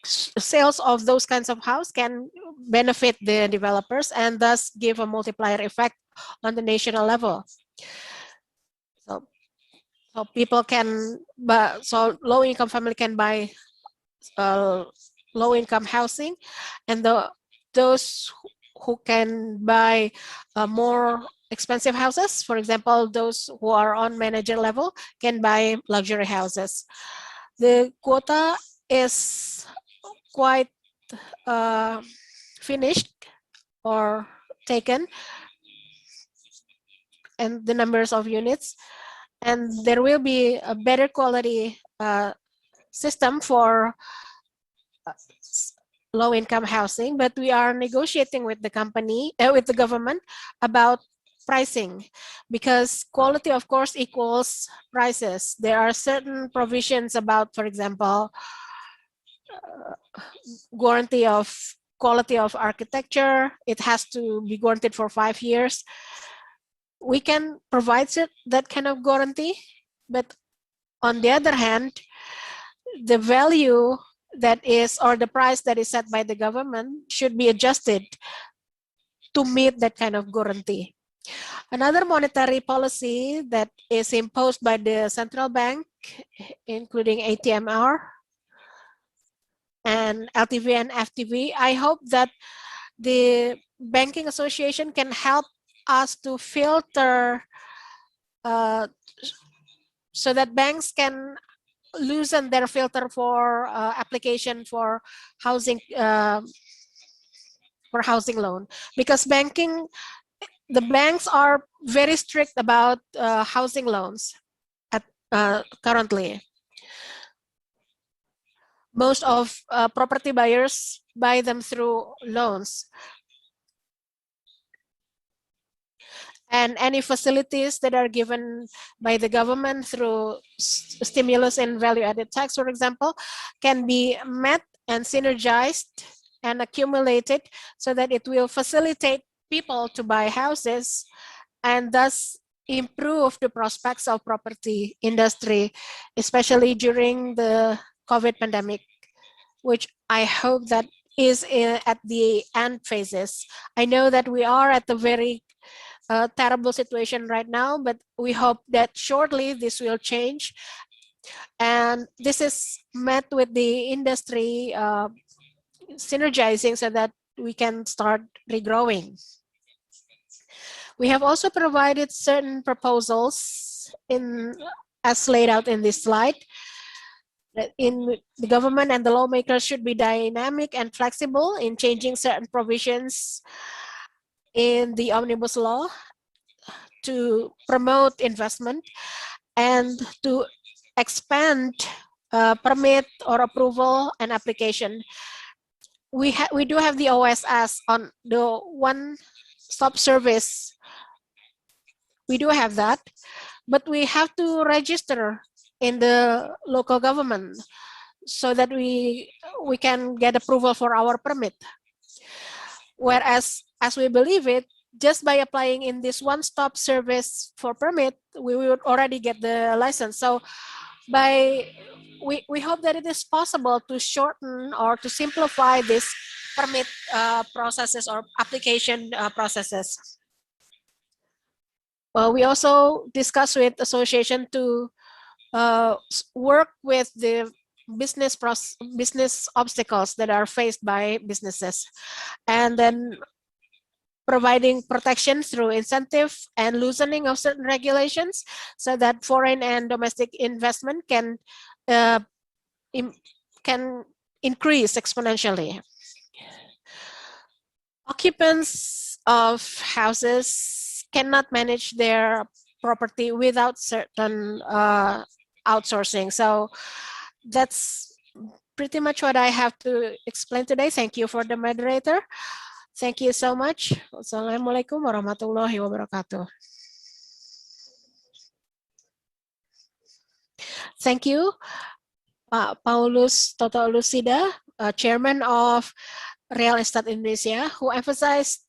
sales of those kinds of house can benefit the developers and thus give a multiplier effect on the national level. So people can buy, so low-income family can buy low-income housing, and those who can buy more expensive houses, for example, those who are on manager level, can buy luxury houses. The quota is quite finished or taken, and the numbers of units, and there will be a better quality system for low-income housing, but we are negotiating with the government about pricing, because quality, of course, equals prices. There are certain provisions about, for example, guarantee of quality of architecture. It has to be guaranteed for 5 years. We can provide that kind of guarantee, but on the other hand, the value that is, or the price that is set by the government should be adjusted to meet that kind of guarantee. Another monetary policy that is imposed by the central bank, including ATMR and LTV and FTV, I hope that the banking association can help us to filter so that banks can loosen their filter for application for housing loan, because the banks are very strict about housing loans at currently. Most of property buyers buy them through loans. And any facilities that are given by the government through stimulus and value-added tax, for example, can be met and synergized and accumulated so that it will facilitate people to buy houses and thus improve the prospects of property industry, especially during the COVID pandemic, which I hope that is at the end phases. I know that we are at the very terrible situation right now, but we hope that shortly this will change. And this is met with the industry synergizing so that we can start regrowing. We have also provided certain proposals as laid out in this slide. That in the government and the lawmakers should be dynamic and flexible in changing certain provisions in the omnibus law to promote investment and to expand permit or approval and application. We do have the OSS on the one-stop service. We do have that, but we have to register in the local government so that we can get approval for our permit. Whereas, as we believe it, just by applying in this one-stop service for permit, we would already get the license. So we hope that it is possible to shorten or to simplify this permit processes or application processes. We also discuss with association to work with the business obstacles that are faced by businesses, and then providing protection through incentive and loosening of certain regulations so that foreign and domestic investment can increase exponentially. Occupants of houses cannot manage their property without certain outsourcing. So that's pretty much what I have to explain today. Thank you for the moderator. Thank you so much. Wassalamualaikum warahmatullahi wabarakatuh. Thank you, Pak Paulus Toto Lucida, Chairman of Real Estate Indonesia, who emphasized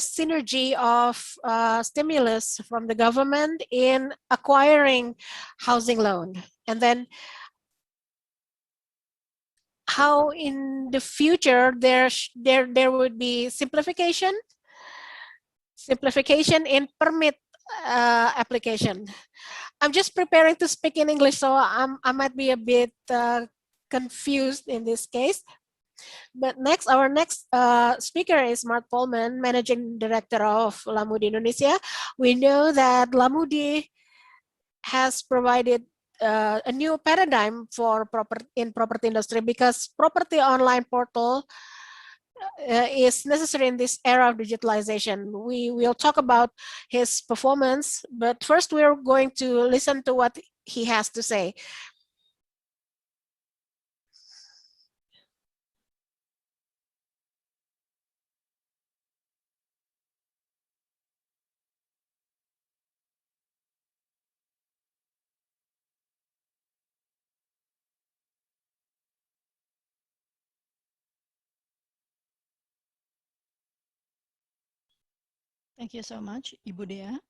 synergy of stimulus from the government in acquiring housing loan, and then how in the future there would be simplification in permit application. I'm just preparing to speak in English, so I might be a bit confused in this case. But our next speaker is Mark Polman, Managing Director of Lamudi Indonesia. We know that Lamudi has provided a new paradigm for property industry, because property online portal is necessary in this era of digitalization. We will talk about his performance, but first we're going to listen to what he has to say. Thank you so much, Ibu Dea.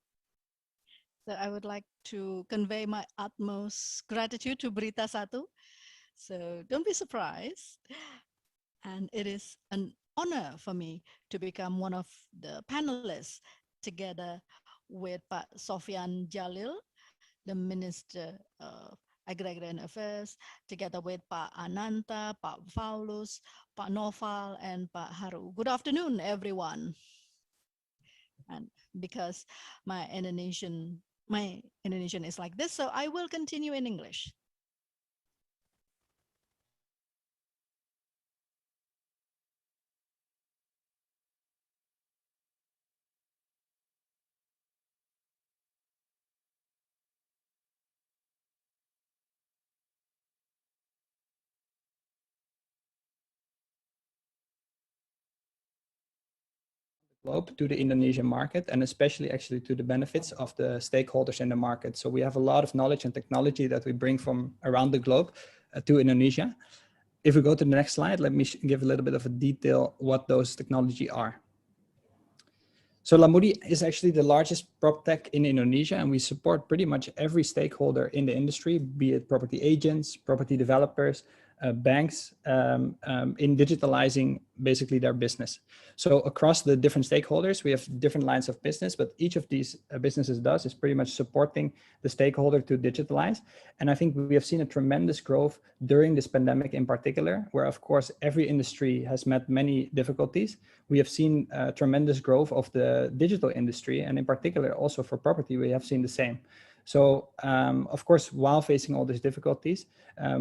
So I would like to convey my utmost gratitude to Berita Satu. So don't be surprised. And it is an honor for me to become one of the panelists together with Pak Sofyan Jalil, the Minister of Agrarian Affairs, together with Pak Ananta, Pak Paulus, Pak Noval, and Pak Haru. Good afternoon, everyone. And because my Indonesian my Indonesian is like this, so I will continue in English. Globe to the Indonesian market, and especially actually to the benefits of the stakeholders in the market. So we have a lot of knowledge and technology that we bring from around the globe to Indonesia. If we go to the next slide, let me give a little bit of a detail what those technology are. So Lamudi is actually the largest PropTech in Indonesia, and we support pretty much every stakeholder in the industry, be it property agents, property developers, banks, in digitalizing basically their business. So across the different stakeholders, we have different lines of business, but each of these businesses does is pretty much supporting the stakeholder to digitalize. And I think we have seen a tremendous growth during this pandemic in particular, where of course every industry has met many difficulties. We have seen tremendous growth of the digital industry, and in particular also for property, we have seen the same. So, of course, while facing all these difficulties,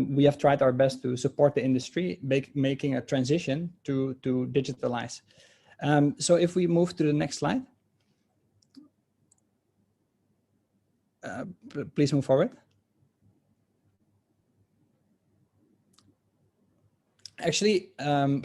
we have tried our best to support the industry, making a transition to digitalize. So if we move to the next slide, please move forward. Actually,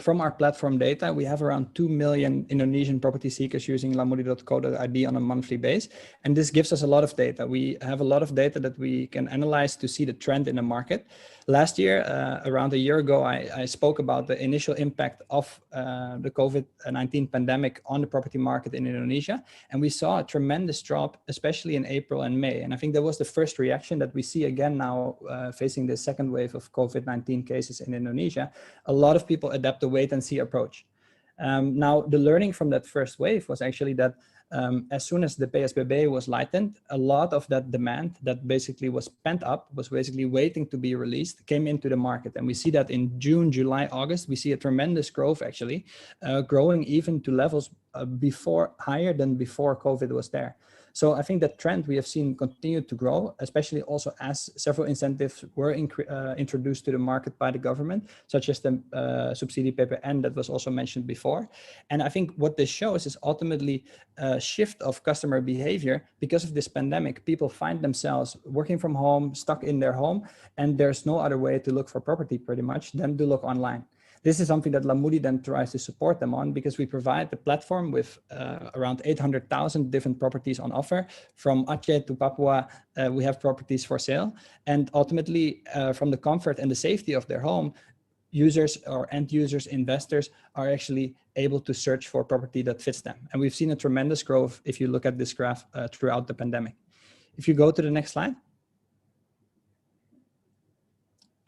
from our platform data, we have around 2 million Indonesian property seekers using lamudi.co.id on a monthly basis. And this gives us a lot of data. We have a lot of data that we can analyze to see the trend in the market. Last year, around a year ago, I spoke about the initial impact of the COVID-19 pandemic on the property market in Indonesia. And we saw a tremendous drop, especially in April and May. And I think that was the first reaction that we see again now facing the second wave of COVID-19 cases in Indonesia. A lot of people adapt the wait and see approach. Now, the learning from that first wave was actually that as soon as the PSBB was lightened, a lot of that demand that basically was pent up, was basically waiting to be released, came into the market. And we see that in June, July, August, we see a tremendous growth actually, growing even to levels higher than before COVID was there. So I think that trend we have seen continue to grow, especially also as several incentives were introduced to the market by the government, such as the subsidy PPN that was also mentioned before. And I think what this shows is ultimately a shift of customer behavior. Because of this pandemic, people find themselves working from home, stuck in their home, and there's no other way to look for property pretty much than to look online. This is something that Lamudi then tries to support them on, because we provide the platform with around 800,000 different properties on offer. From Aceh to Papua, we have properties for sale. And ultimately, from the comfort and the safety of their home, users or end users, investors are actually able to search for property that fits them. And we've seen a tremendous growth if you look at this graph throughout the pandemic. If you go to the next slide.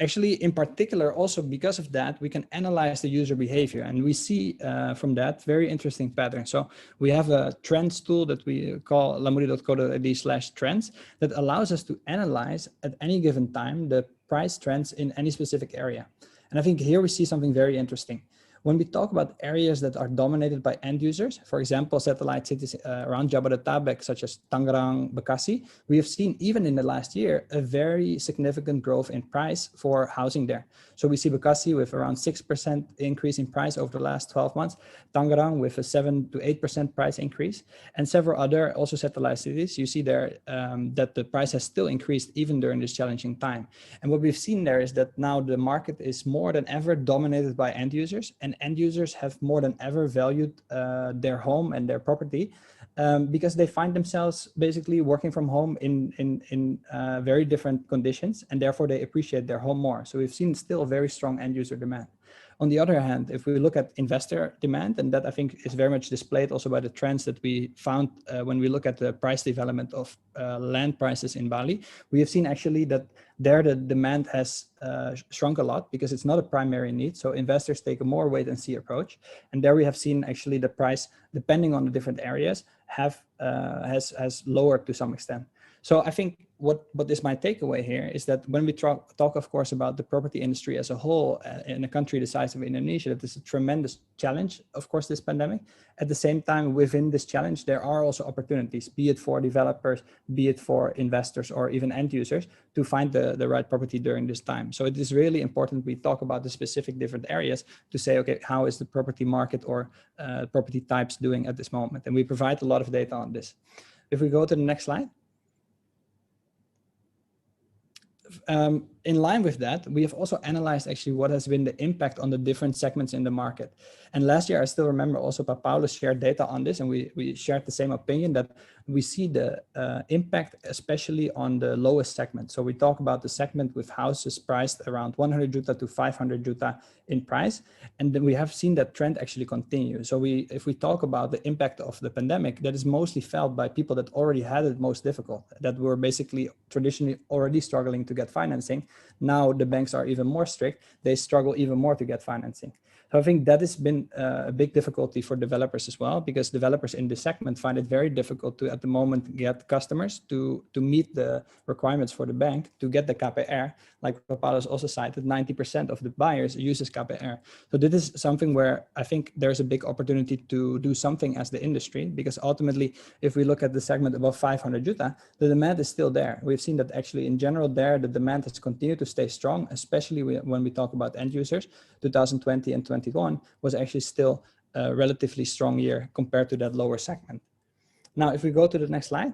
Actually, in particular, also because of that, we can analyze the user behavior, and we see from that very interesting pattern. So we have a trends tool that we call lamudi.co.id/trends that allows us to analyze at any given time the price trends in any specific area. And I think here we see something very interesting. When we talk about areas that are dominated by end users, for example, satellite cities around Jabodetabek, such as Tangerang, Bekasi, we have seen even in the last year a very significant growth in price for housing there. So we see Bekasi with around 6% increase in price over the last 12 months, Tangerang with a 7 to 8% price increase, and several other also satellite cities. You see there that the price has still increased even during this challenging time. And what we've seen there is that now the market is more than ever dominated by end users, and end users have more than ever valued their home and their property because they find themselves basically working from home in very different conditions, and therefore they appreciate their home more. So we've seen still very strong end user demand. On the other hand, if we look at investor demand, and that I think is very much displayed also by the trends that we found when we look at the price development of land prices in Bali, we have seen actually that there the demand has shrunk a lot because it's not a primary need. So investors take a more wait and see approach. And there we have seen actually the price, depending on the different areas, has lowered to some extent. So I think what is my takeaway here is that when we talk of course about the property industry as a whole in a country the size of Indonesia, that is a tremendous challenge, of course, this pandemic. At the same time, within this challenge, there are also opportunities, be it for developers, be it for investors or even end users, to find the right property during this time. So it is really important we talk about the specific different areas to say, okay, how is the property market or property types doing at this moment? And we provide a lot of data on this. If we go to the next slide. In line with that, we have also analyzed actually what has been the impact on the different segments in the market. And last year, I still remember also Paulus shared data on this, and we shared the same opinion that we see the impact especially on the lowest segment. So we talk about the segment with houses priced around 100 juta to 500 juta in price. And then we have seen that trend actually continue. So if we talk about the impact of the pandemic, that is mostly felt by people that already had it most difficult, that were basically traditionally already struggling to get financing. Now the banks are even more strict. They struggle even more to get financing. So I think that has been a big difficulty for developers as well, because developers in this segment find it very difficult to, at the moment, get customers to meet the requirements for the bank to get the KPR. Like Paulus also cited, 90% of the buyers uses KPR. So this is something where I think there's a big opportunity to do something as the industry, because ultimately, if we look at the segment above 500 juta, the demand is still there. We've seen that actually in general there, the demand has continued to stay strong, especially when we talk about end users. 2020 and 2021 was actually still a relatively strong year compared to that lower segment. Now, if we go to the next slide.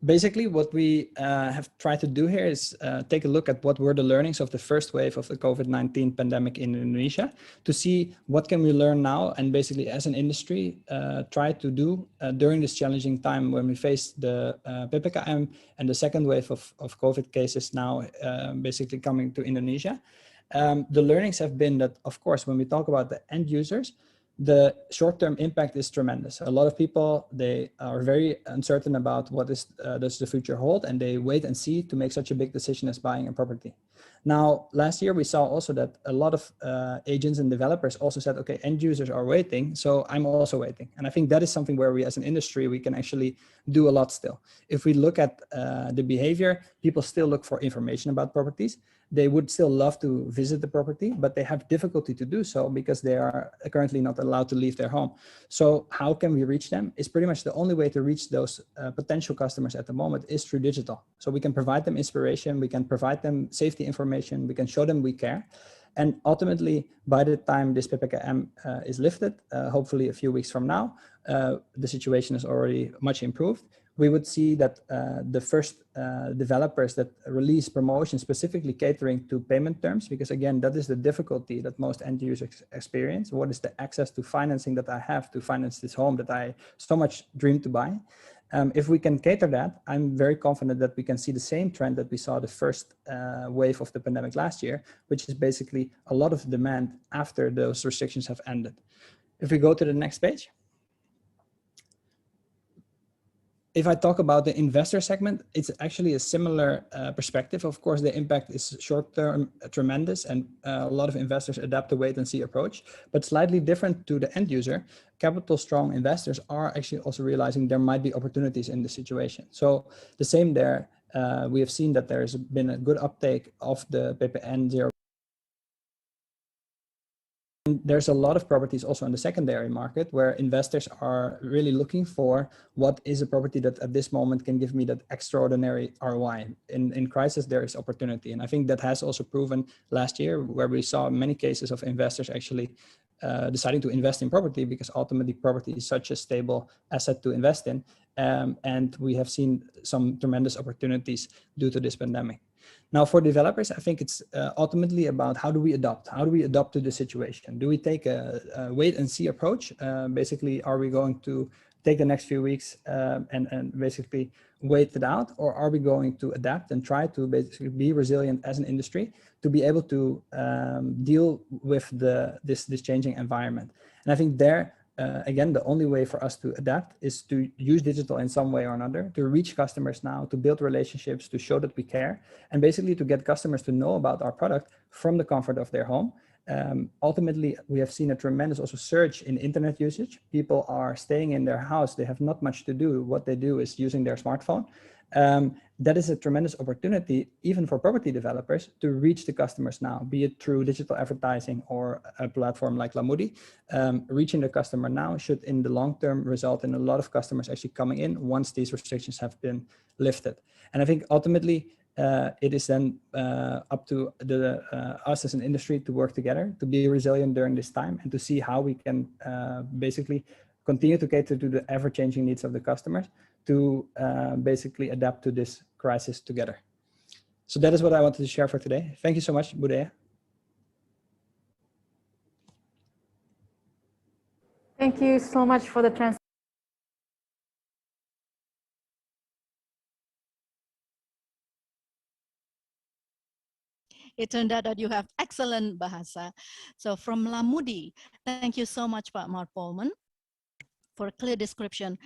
Basically, what we have tried to do here is take a look at what were the learnings of the first wave of the COVID-19 pandemic in Indonesia to see what can we learn now, and basically as an industry try to do during this challenging time when we face the PPKM and the second wave of COVID cases now basically coming to Indonesia. The learnings have been that, of course, when we talk about the end users, the short-term impact is tremendous. A lot of people, they are very uncertain about what does the future hold, and they wait and see to make such a big decision as buying a property. Now, last year we saw also that a lot of agents and developers also said, okay, end users are waiting, so I'm also waiting. And I think that is something where we as an industry, we can actually do a lot still. If we look at the behavior, people still look for information about properties. They would still love to visit the property, but they have difficulty to do so because they are currently not allowed to leave their home. So how can we reach them? It's pretty much the only way to reach those potential customers at the moment is through digital. So we can provide them inspiration, we can provide them safety information, we can show them we care. And ultimately, by the time this PPKM is lifted, hopefully a few weeks from now, the situation is already much improved. We would see that the first developers that release promotions specifically catering to payment terms, because again, that is the difficulty that most end users experience. What is the access to financing that I have to finance this home that I so much dream to buy? If we can cater that, I'm very confident that we can see the same trend that we saw the first wave of the pandemic last year, which is basically a lot of demand after those restrictions have ended. If we go to the next page. If I talk about the investor segment, it's actually a similar perspective. Of course, the impact is short-term tremendous, and a lot of investors adapt the wait-and-see approach, but slightly different to the end user. Capital-strong investors are actually also realizing there might be opportunities in the situation. So the same there, we have seen that there's been a good uptake of the PPN 0. There's a lot of properties also in the secondary market where investors are really looking for what is a property that at this moment can give me that extraordinary ROI. In crisis, there is opportunity. And I think that has also proven last year where we saw many cases of investors actually deciding to invest in property because ultimately property is such a stable asset to invest in. And we have seen some tremendous opportunities due to this pandemic. Now, for developers, I think it's ultimately about how do we adapt? How do we adapt to the situation? Do we take a wait and see approach? Basically, are we going to take the next few weeks and basically wait it out? Or are we going to adapt and try to basically be resilient as an industry to be able to deal with this changing environment? And I think there, again, the only way for us to adapt is to use digital in some way or another, to reach customers now, to build relationships, to show that we care, and basically to get customers to know about our product from the comfort of their home. Ultimately, we have seen a tremendous also surge in internet usage. People are staying in their house. They have not much to do. What they do is using their smartphone. That is a tremendous opportunity, even for property developers, to reach the customers now, be it through digital advertising or a platform like Lamudi. Reaching the customer now should, in the long term, result in a lot of customers actually coming in once these restrictions have been lifted. And I think ultimately, it is then up to us as an industry to work together, to be resilient during this time, and to see how we can basically continue to cater to the ever-changing needs of the customers, to basically adapt to this crisis together. So that is what I wanted to share for today. Thank you so much, Budaya. Thank you so much for the It turned out that you have excellent bahasa. So from Lamudi, thank you so much, Pak Mark Polman, for a clear description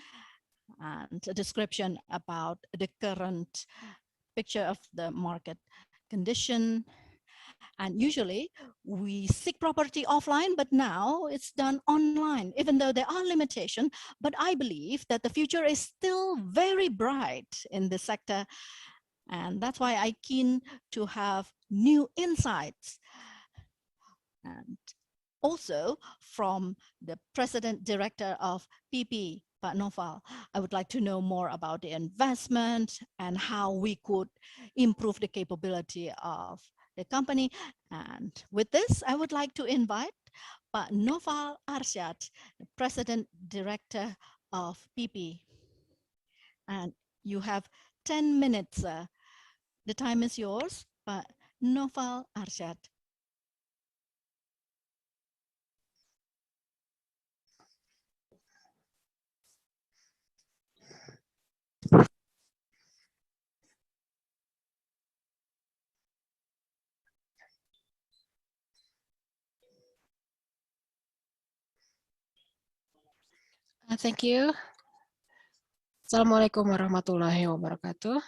and a description about the current picture of the market condition. And usually we seek property offline, but now it's done online, even though there are limitations. But I believe that the future is still very bright in this sector. And that's why I'm keen to have new insights. And also from the President Director of PP, Pak Noval, I would like to know more about the investment and how we could improve the capability of the company. And with this, I would like to invite Pak Noval Arsyad, the President Director of PP. And you have 10 minutes. The time is yours, Pak Noval Arsyad. Thank you. Assalamualaikum warahmatullahi wabarakatuh.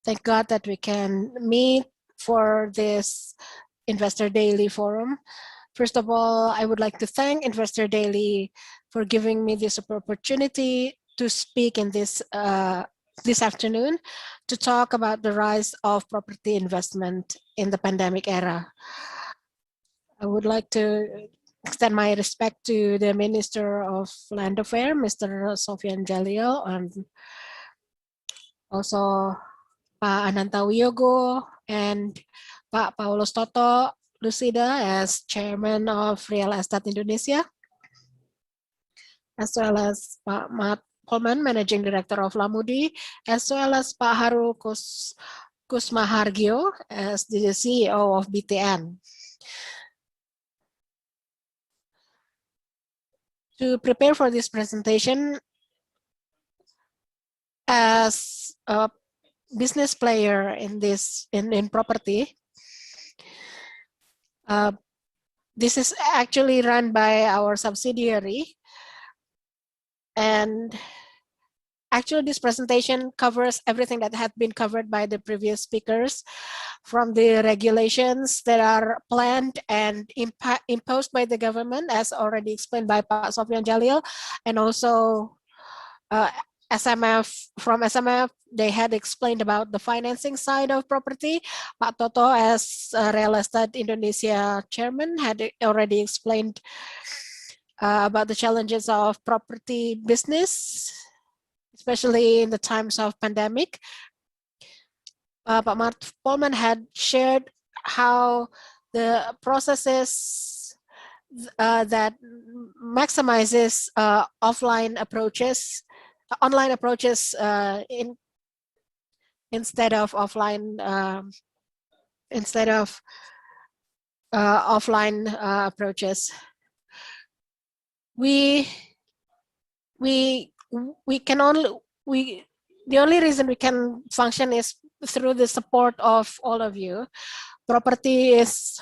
Thank God that we can meet for this Investor Daily Forum. First of all, I would like to thank Investor Daily for giving me this opportunity to speak in this afternoon to talk about the rise of property investment in the pandemic era. I would like to extend my respect to the Minister of Land Affairs, Mr. Sofyan Jalil, and also Pak Ananta Wiyogo and Pak Paulus Toto Lucida as Chairman of Real Estate Indonesia, as well as Pak Mark Polman, Managing Director of Lamudi, as well as Pak Haru Kusmahargyo as the CEO of BTN. To prepare for this presentation, as a business player in property, this is actually run by our subsidiary, and actually this presentation covers everything that had been covered by the previous speakers, from the regulations that are planned and imposed by the government, as already explained by Pak Sofyan Jalil, and also from SMF, they had explained about the financing side of property. Pak Toto, as Real Estate Indonesia Chairman, had already explained about the challenges of property business, especially in the times of pandemic. Pak Mark Polman had shared how the processes that maximizes online approaches instead of offline approaches. The only reason we can function is through the support of all of you. Property is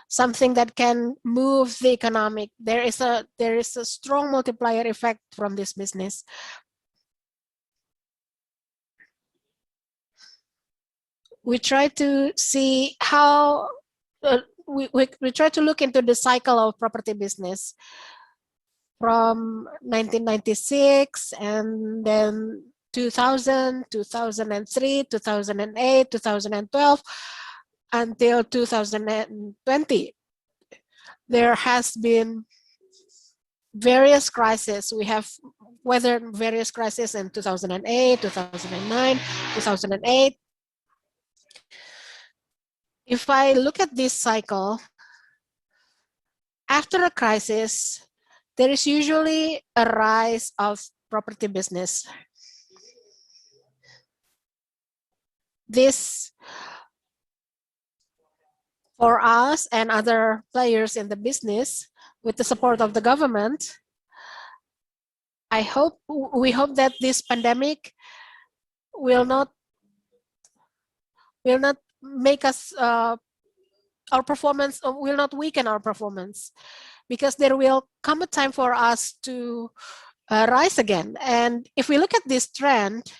something that can move the economic. There is a strong multiplier effect from this business. we try to see how we try to look into the cycle of property business from 1996 and then 2000, 2003, 2008, 2012 until 2020. There has been various crises. We have weathered various crises in 2008, 2009, 2008. If I look at this cycle, after a crisis, there is usually a rise of property business. This, for us and other players in the business, with the support of the government, we hope that this pandemic will not make us our performance, will not weaken our performance, because there will come a time for us to rise again. And if we look at this trend,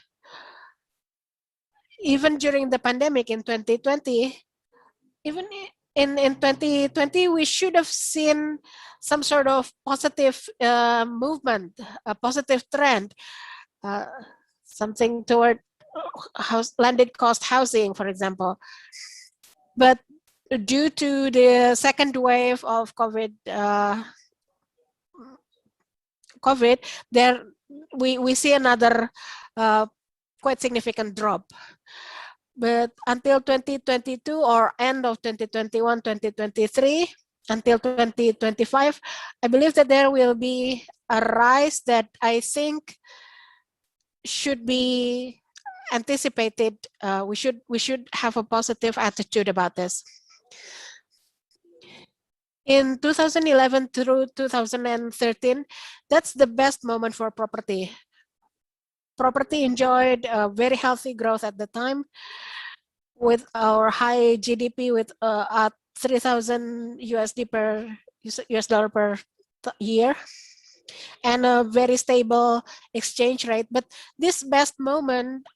even during the pandemic in 2020, even in 2020, we should have seen some sort of positive movement, a positive trend, something toward landed cost housing, for example. But due to the second wave of COVID, there we see another quite significant drop. But until 2022 or end of 2021, 2023, until 2025, I believe that there will be a rise that I think should be anticipated. We should have a positive attitude about this. In 2011 through 2013, that's the best moment for property. Property enjoyed a very healthy growth at the time, with our high GDP with at 3,000 US dollar per year, and a very stable exchange rate. But this best moment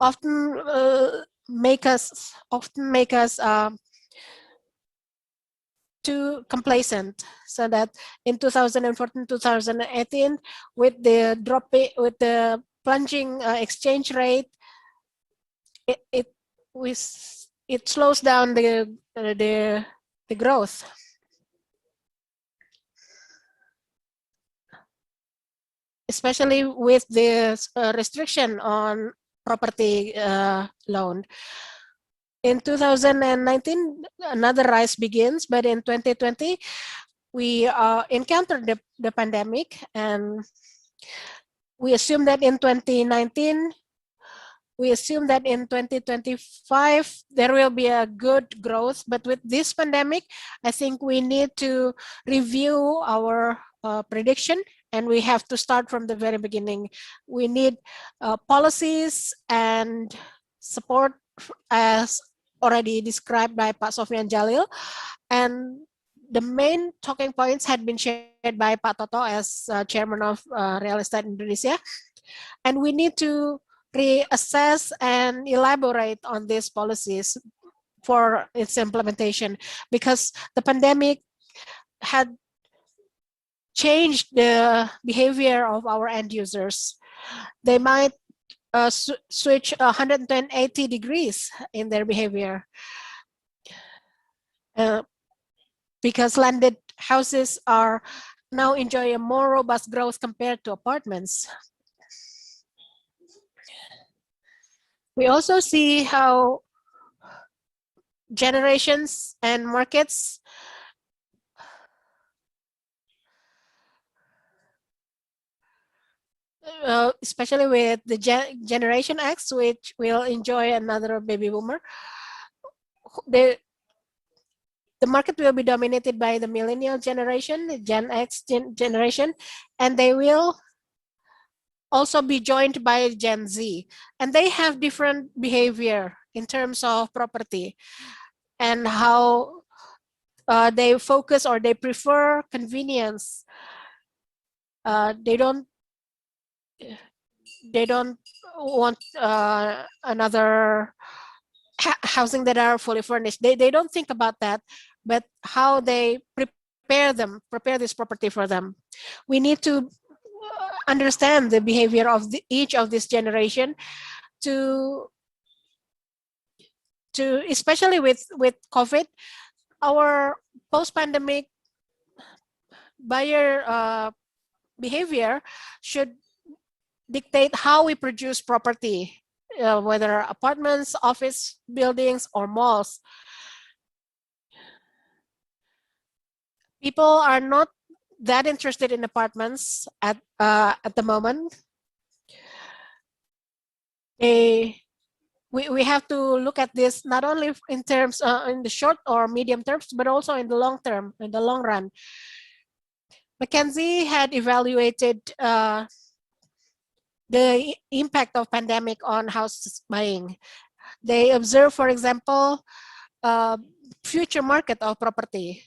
often make us too complacent, so that in 2014, 2018, with the plunging exchange rate, it slows down the growth. Especially with the restriction on property loan. In 2019, another rise begins, but in 2020, we encountered the pandemic, and we assume that in 2019, we assume that in 2025, there will be a good growth. But with this pandemic, I think we need to review our prediction, and we have to start from the very beginning. We need policies and support, as already described by Pak Sofyan Jalil, and the main talking points had been shared by Pak Toto as chairman of Real Estate Indonesia, and we need to reassess and elaborate on these policies for its implementation, because the pandemic had changed the behavior of our end users. They might switch 180 degrees in their behavior, because landed houses are now enjoy a more robust growth compared to apartments. We also see how generations and markets especially with the Generation X, which will enjoy another baby boomer. The market will be dominated by the millennial generation, the Gen X generation, and they will also be joined by Gen Z. And they have different behavior in terms of property and how they focus or they prefer convenience. They don't they don't want another housing that are fully furnished. They don't think about that, but how they prepare this property for them. We need to understand the behavior of each of this generation to especially with COVID, our post-pandemic buyer behavior should dictate how we produce property, whether apartments, office buildings, or malls. People are not that interested in apartments at the moment. We have to look at this not only in terms in the short or medium terms, but also in the long term, in the long run. McKinsey had evaluated the impact of pandemic on house buying. They observe, for example, future market of property.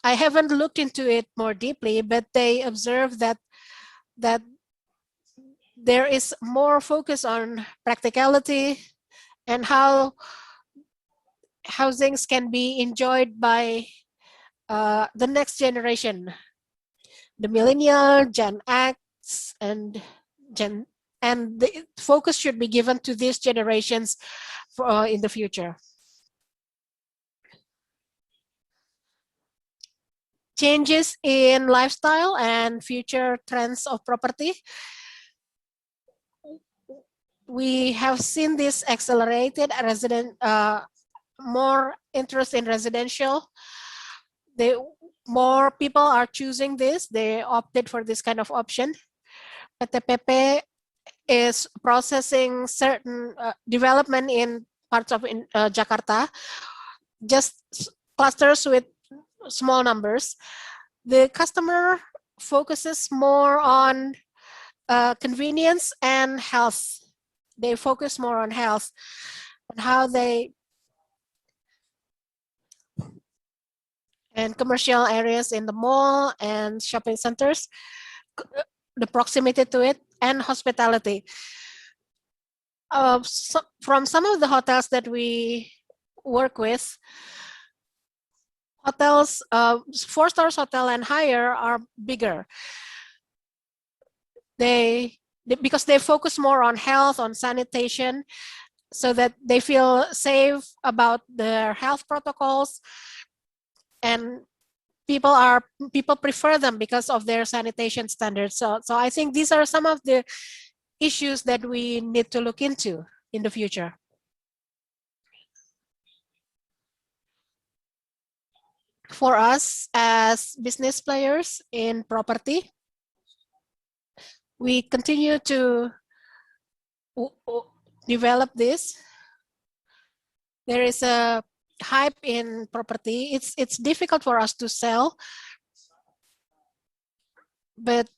I haven't looked into it more deeply, but they observe that there is more focus on practicality and how housings can be enjoyed by the next generation, the millennial, Gen X, and the focus should be given to these generations for, in the future. Changes in lifestyle and future trends of property. We have seen this accelerated more interest in residential. More people are choosing this. They opted for this kind of option. PTPP is processing certain development in parts of Jakarta, just clusters with small numbers. The customer focuses more on convenience and health. They focus more on health and how they and commercial areas in the mall and shopping centers, the proximity to it, and hospitality. From some of the hotels that we work with, hotels, 4 stars hotel and higher are bigger. Because they focus more on health, on sanitation, so that they feel safe about their health protocols, and people prefer them because of their sanitation standards. So I think these are some of the issues that we need to look into in the future. For us as business players in property, we continue to develop this. There is a hype in property. It's difficult for us to sell, but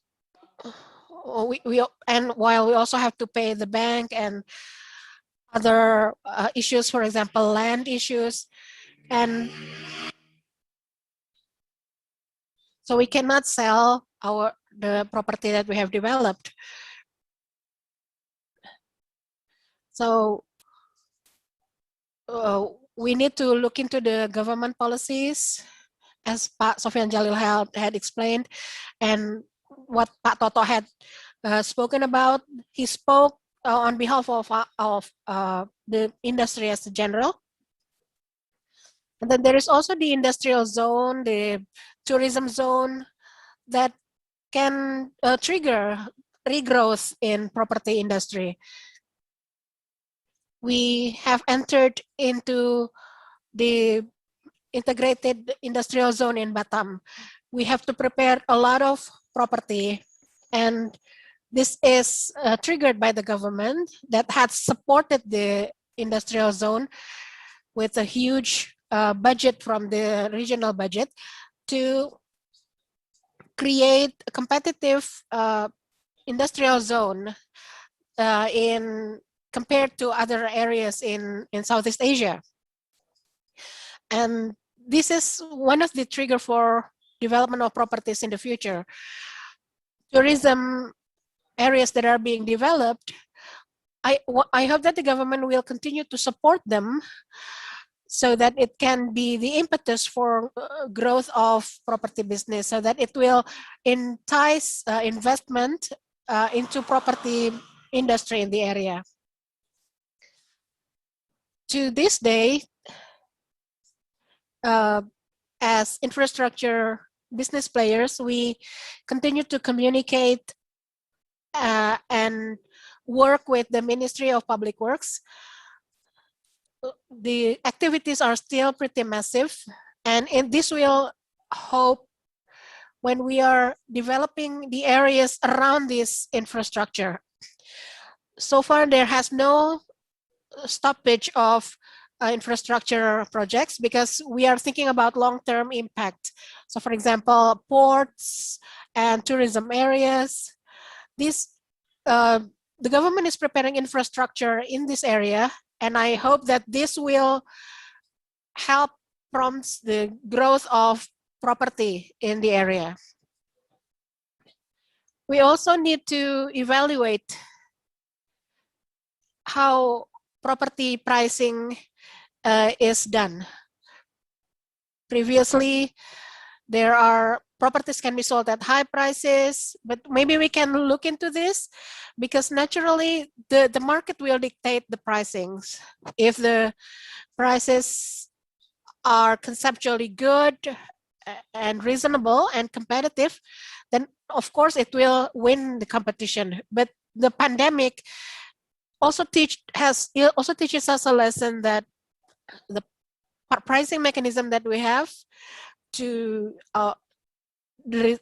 and while we also have to pay the bank and other issues, for example, land issues, and so we cannot sell the property that we have developed. So we need to look into the government policies, as Pak Sofian Jalil had explained, and what Pak Toto had spoken about. He spoke on behalf of the industry as a general. And then there is also the industrial zone, the tourism zone that can trigger regrowth in property industry. We have entered into the integrated industrial zone in Batam. We have to prepare a lot of property, and this is triggered by the government that has supported the industrial zone with a huge budget from the regional budget to create a competitive industrial zone compared to other areas in Southeast Asia. And this is one of the trigger for development of properties in the future. Tourism areas that are being developed, I hope that the government will continue to support them so that it can be the impetus for growth of property business, so that it will entice investment into property industry in the area. To this day, as infrastructure business players, we continue to communicate and work with the Ministry of Public Works. The activities are still pretty massive, and this will hope when we are developing the areas around this infrastructure. So far, there has no stoppage of infrastructure projects because we are thinking about long-term impact. So for example, ports and tourism areas, the government is preparing infrastructure in this area, and I hope that this will help prompt the growth of property in the area. We also need to evaluate how property pricing is done. Previously, there are properties can be sold at high prices, but maybe we can look into this because naturally the market will dictate the pricings. If the prices are conceptually good and reasonable and competitive, then of course it will win the competition. But the pandemic also teaches us a lesson that the pricing mechanism that we have to the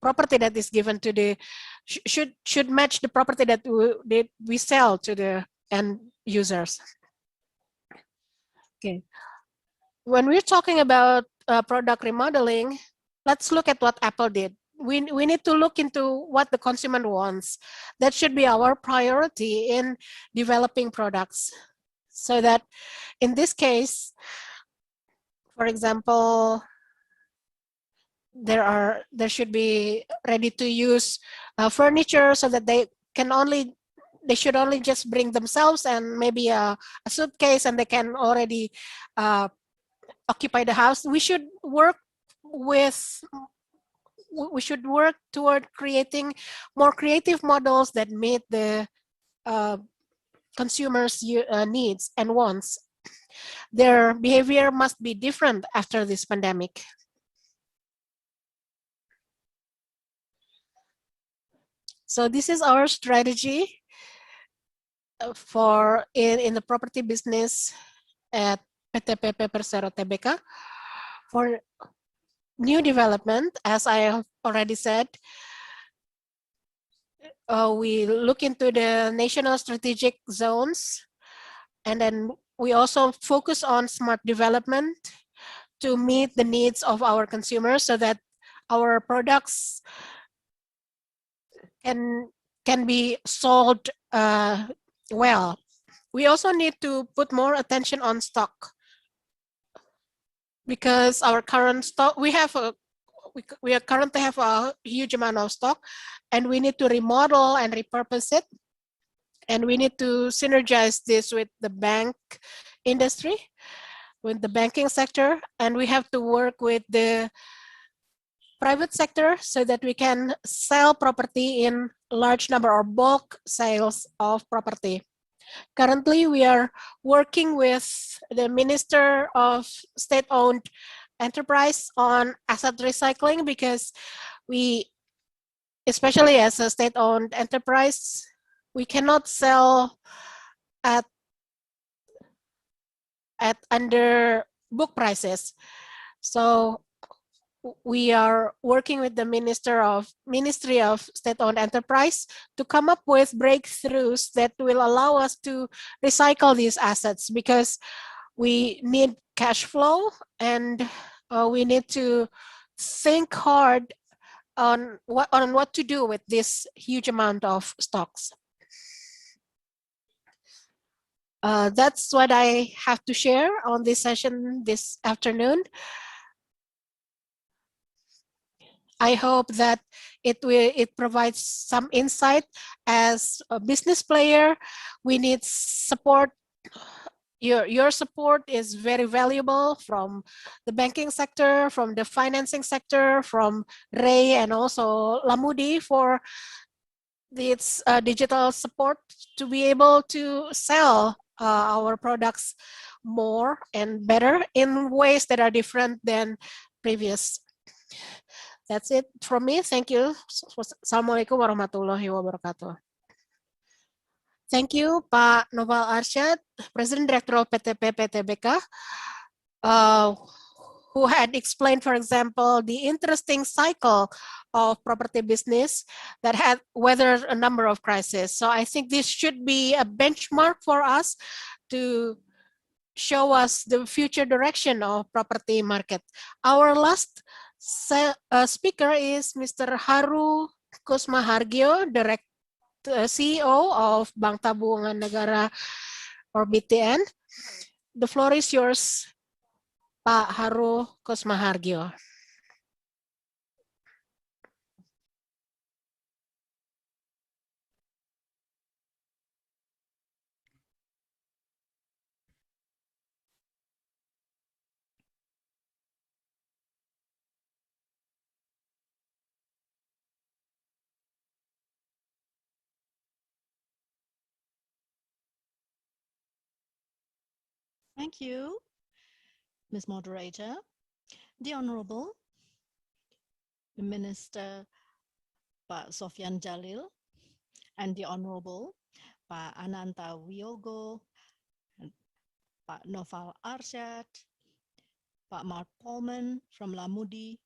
property that is given to the should match the property that we sell to the end users. Okay, when we're talking about product remodeling, let's look at what Apple did. We need to look into what the consumer wants. That should be our priority in developing products. So that in this case, for example, there should be ready to use furniture so that they should only just bring themselves and maybe a suitcase and they can already occupy the house. We should work toward creating more creative models that meet the consumers' needs and wants. Their behavior must be different after this pandemic. So this is our strategy for in the property business at PT Persero Tbk. For new development, as I have already said, we look into the national strategic zones, and then we also focus on smart development to meet the needs of our consumers so that our products can be sold well. We also need to put more attention on stock because our current stock, we currently have a huge amount of stock, and we need to remodel and repurpose it. And we need to synergize this with the bank industry, with the banking sector, and we have to work with the private sector so that we can sell property in large number or bulk sales of property. Currently, we are working with the Minister of State-Owned Enterprise on asset recycling because we, especially as a state-owned enterprise, we cannot sell at under book prices. So we are working with the Ministry of State-Owned Enterprise to come up with breakthroughs that will allow us to recycle these assets because we need cash flow and we need to think hard on what to do with this huge amount of stocks. That's what I have to share on this session this afternoon. I hope that it provides some insight. As a business player, we need support. Your support is very valuable from the banking sector, from the financing sector, from Ray and also Lamudi for its digital support to be able to sell our products more and better in ways that are different than previous. That's it from me. Thank you. Assalamualaikum warahmatullahi wabarakatuh. Thank you, Pak Noval Arsyad, President Director of PTP PTBK, who had explained, for example, the interesting cycle of property business that had weathered a number of crises. So I think this should be a benchmark for us to show us the future direction of property market. Our last speaker is Mr. Haru Kusmahargyo, CEO of Bank Tabungan Negara or BTN. The floor is yours, Pak Haru Kusmahargyo. Thank you, Ms. Moderator. The Honorable Minister Pak Sofyan Jalil and the Honorable Pak Ananta Wiyogo, Pak Noval Arsyad, Pak Mark Polman from Lamudi.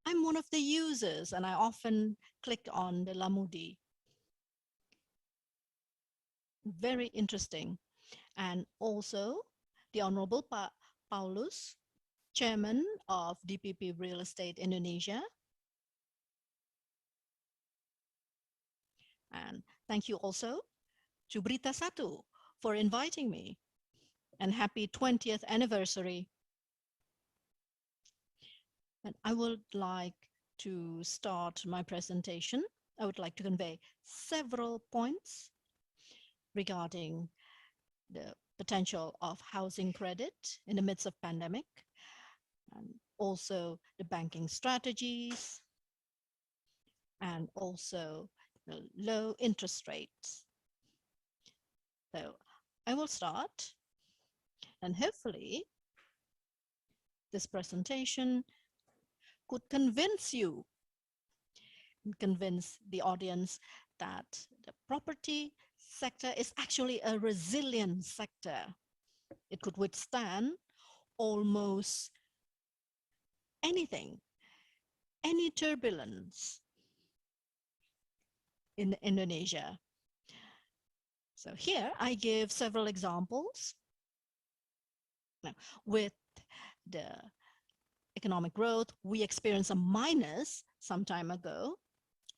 I'm one of the users and I often click on the Lamudi. Very interesting. And also the Honorable Pak Paulus, Chairman of DPP Real Estate Indonesia. And thank you also to Berita Satu for inviting me. And happy 20th anniversary. And I would like to start my presentation. I would like to convey several points regarding the potential of housing credit in the midst of pandemic, and also the banking strategies, and also the low interest rates. So I will start, and hopefully this presentation could convince you, convince the audience that the property sector is actually a resilient sector. It could withstand almost anything, any turbulence in Indonesia. So here I give several examples. Now, with the economic growth, we experienced a minus some time ago,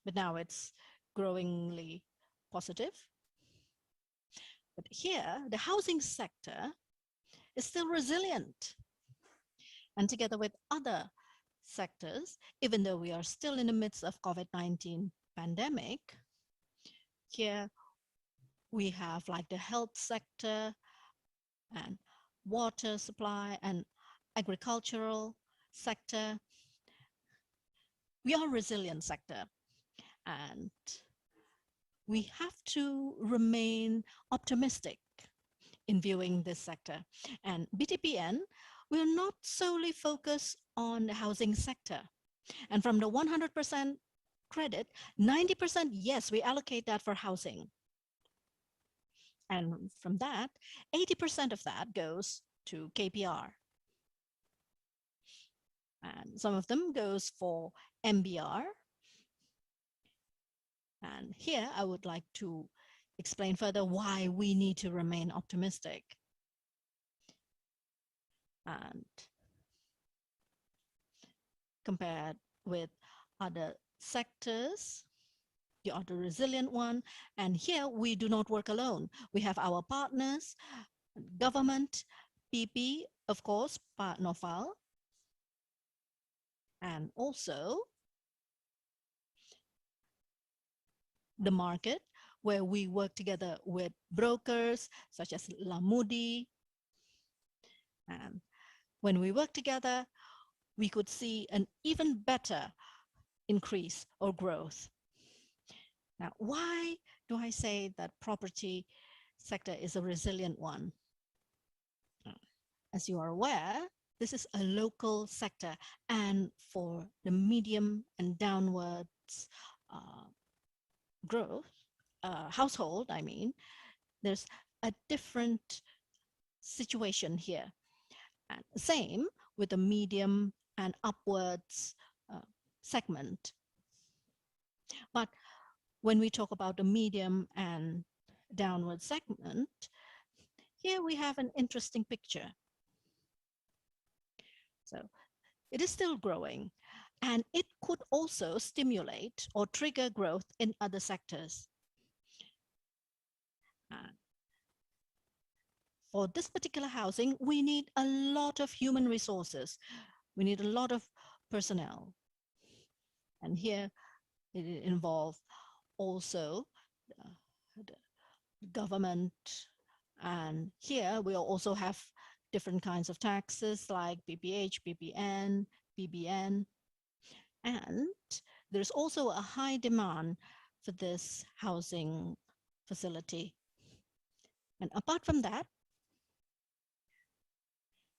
but now it's growingly positive. But here, the housing sector is still resilient. And together with other sectors, even though we are still in the midst of COVID-19 pandemic, here we have like the health sector and water supply and agricultural sector. We are a resilient sector, and we have to remain optimistic in viewing this sector. And BTPN will not solely focus on the housing sector. And from the 100% credit, 90%, yes, we allocate that for housing. And from that, 80% of that goes to KPR. And some of them goes for MBR. And here I would like to explain further why we need to remain optimistic. And compared with other sectors, the other resilient one, and here we do not work alone. We have our partners, government, PP, of course, Pak Noval, and also the market, where we work together with brokers such as Lamudi. And when we work together, we could see an even better increase or growth. Now, why do I say that property sector is a resilient one? As you are aware, this is a local sector, and for the medium and downwards growth, household, I mean, there's a different situation here. And same with the medium and upwards segment. But when we talk about the medium and downward segment, here we have an interesting picture. So it is still growing, and it could also stimulate or trigger growth in other sectors. For this particular housing, we need a lot of human resources. We need a lot of personnel. And here it involves also the government. And here we also have different kinds of taxes like PPH, PPN, PBN. And there's also a high demand for this housing facility. And apart from that,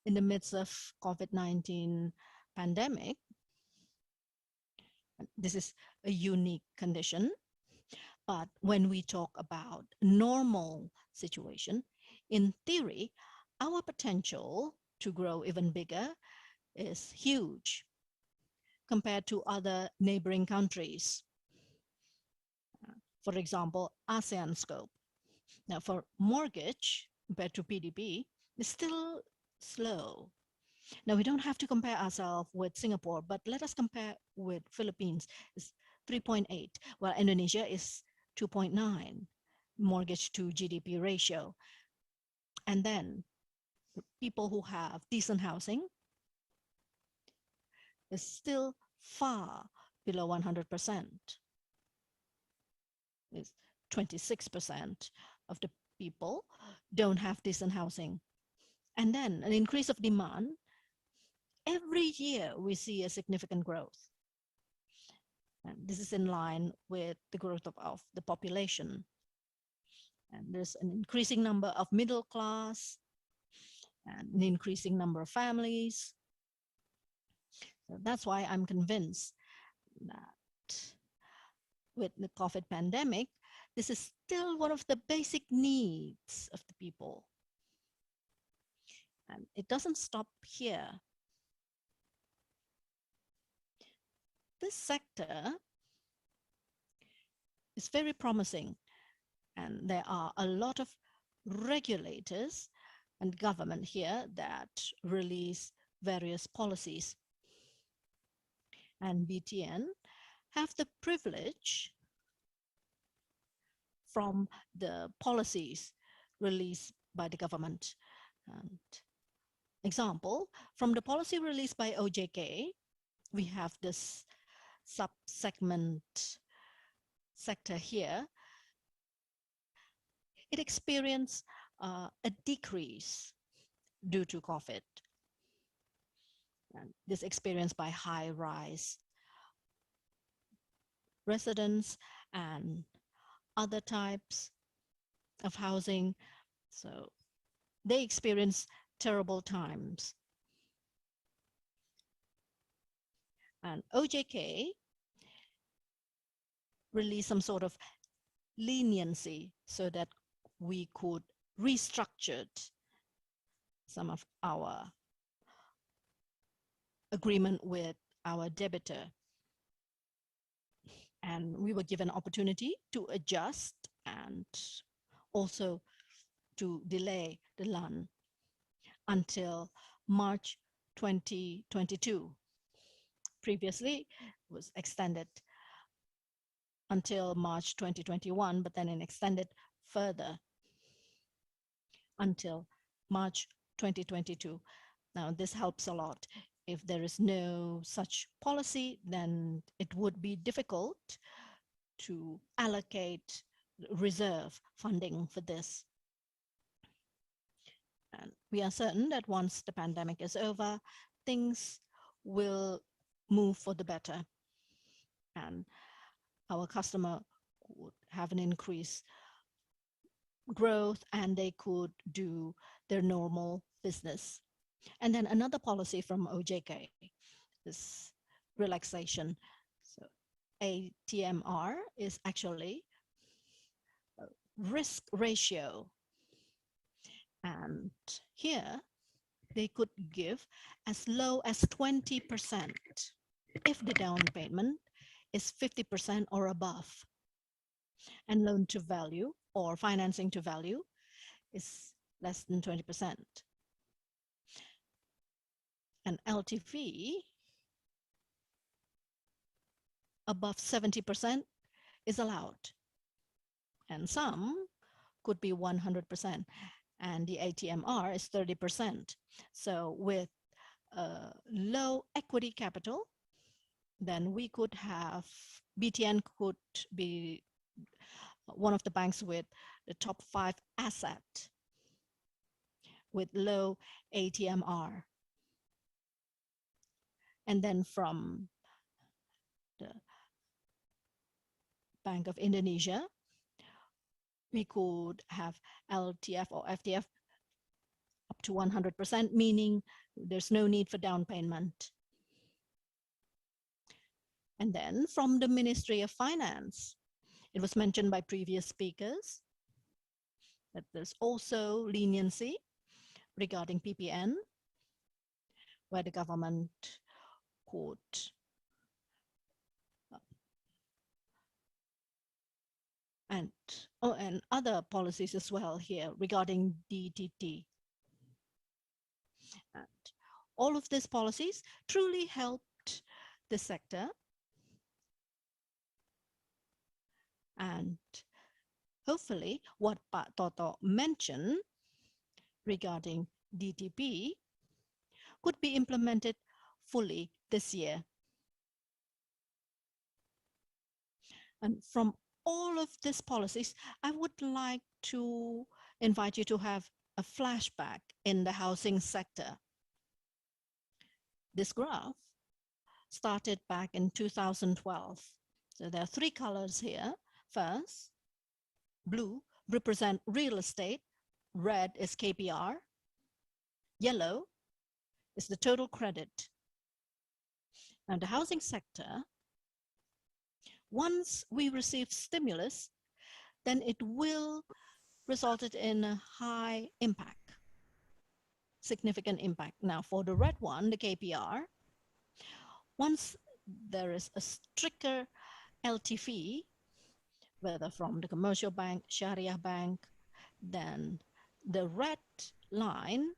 in the midst of COVID-19 pandemic, this is a unique condition. But when we talk about normal situation, in theory, our potential to grow even bigger is huge compared to other neighboring countries. For example, ASEAN scope. Now, for mortgage compared to PDB, it's still slow. Now, we don't have to compare ourselves with Singapore, but let us compare with Philippines. It's 3.8, while Indonesia is 2.9 mortgage to GDP ratio. And then people who have decent housing is still far below 100%. It's 26% of the people don't have decent housing. And then an increase of demand. Every year we see a significant growth. And this is in line with the growth of the population. And there's an increasing number of middle class and an increasing number of families. So that's why I'm convinced that with the COVID pandemic, this is still one of the basic needs of the people. And it doesn't stop here. This sector is very promising, and there are a lot of regulators and government here that release various policies. And BTN have the privilege from the policies released by the government. And example, from the policy released by OJK, we have this sub-segment sector here. It experienced a decrease due to COVID. And this experienced by high-rise residents and other types of housing. So they experience terrible times. And OJK released some sort of leniency so that we could restructure some of our agreement with our debitor. And we were given opportunity to adjust and also to delay the loan until March 2022. Previously, it was extended until March 2021, but then it extended further until March 2022. Now, this helps a lot if there is no such policy, then it would be difficult to allocate reserve funding for this. And we are certain that once the pandemic is over, things will move for the better. And our customer would have an increased growth and they could do their normal business. And then another policy from OJK is relaxation. So ATMR is actually a risk ratio. And here they could give as low as 20% if the down payment is 50% or above. And loan to value or financing to value is less than 20%. And LTV above 70% is allowed. And some could be 100%. And the ATMR is 30%. So with low equity capital, then we could have, BTN could be one of the banks with the top 5 asset with low ATMR. And then from the Bank of Indonesia, we could have LTF or FTF up to 100%, meaning there's no need for down payment. And then from the Ministry of Finance, it was mentioned by previous speakers that there's also leniency regarding PPN, where the government could and other policies as well here regarding DTT. And all of these policies truly helped the sector. And hopefully what Pak Toto mentioned regarding DTP could be implemented fully this year. And from all of these policies, I would like to invite you to have a flashback in the housing sector. This graph started back in 2012. So there are 3 colors here. First, blue represent real estate, red is KPR, yellow is the total credit. And the housing sector, once we receive stimulus, then it will result in a high impact, significant impact. Now for the red one, the KPR, once there is a stricter LTV, whether from the commercial bank, Sharia bank, then the red line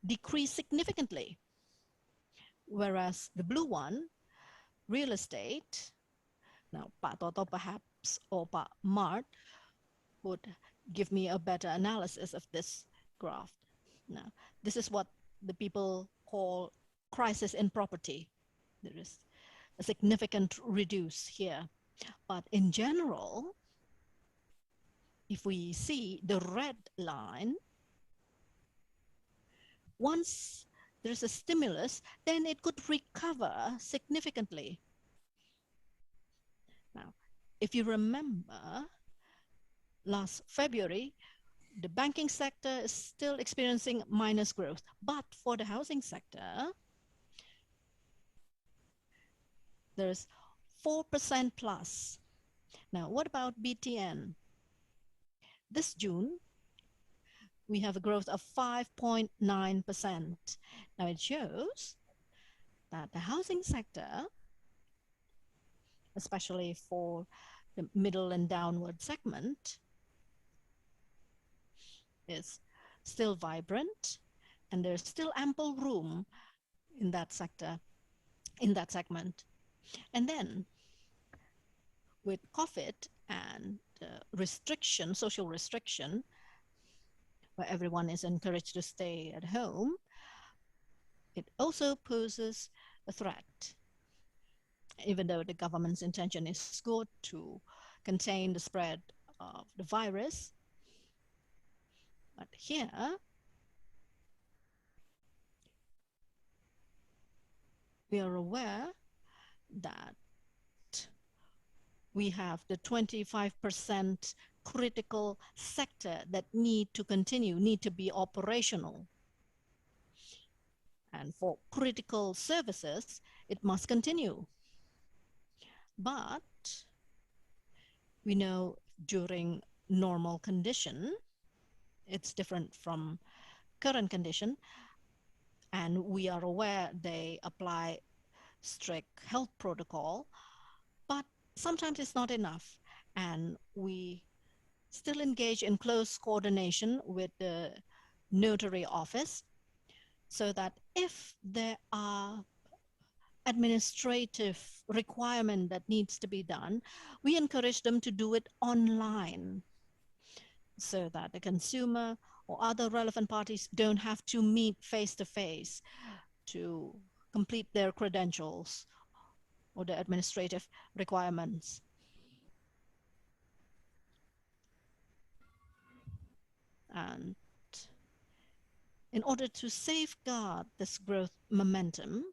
decreased significantly. Whereas the blue one, real estate, now Pak Toto perhaps or Pak Mart would give me a better analysis of this graph. Now, this is what the people call crisis in property. There is a significant reduce here. But in general, if we see the red line, once there's a stimulus, then it could recover significantly. Now, if you remember, last February, the banking sector is still experiencing minus growth. But for the housing sector, there's 4% plus. Now, what about BTN? This June, we have a growth of 5.9%. Now, it shows that the housing sector, especially for the middle and downward segment, is still vibrant, and there's still ample room in that sector, in that segment. And then with COVID and restriction, social restriction, where everyone is encouraged to stay at home, it also poses a threat. Even though the government's intention is good to contain the spread of the virus, but here we are aware that we have the 25% critical sector that need to continue, need to be operational. And for critical services, it must continue. But we know during normal condition, it's different from current condition. And we are aware they apply strict health protocol, but sometimes it's not enough. And we still engage in close coordination with the notary office so that if there are administrative requirement that needs to be done, we encourage them to do it online so that the consumer or other relevant parties don't have to meet face-to-face to complete their credentials or the administrative requirements. And in order to safeguard this growth momentum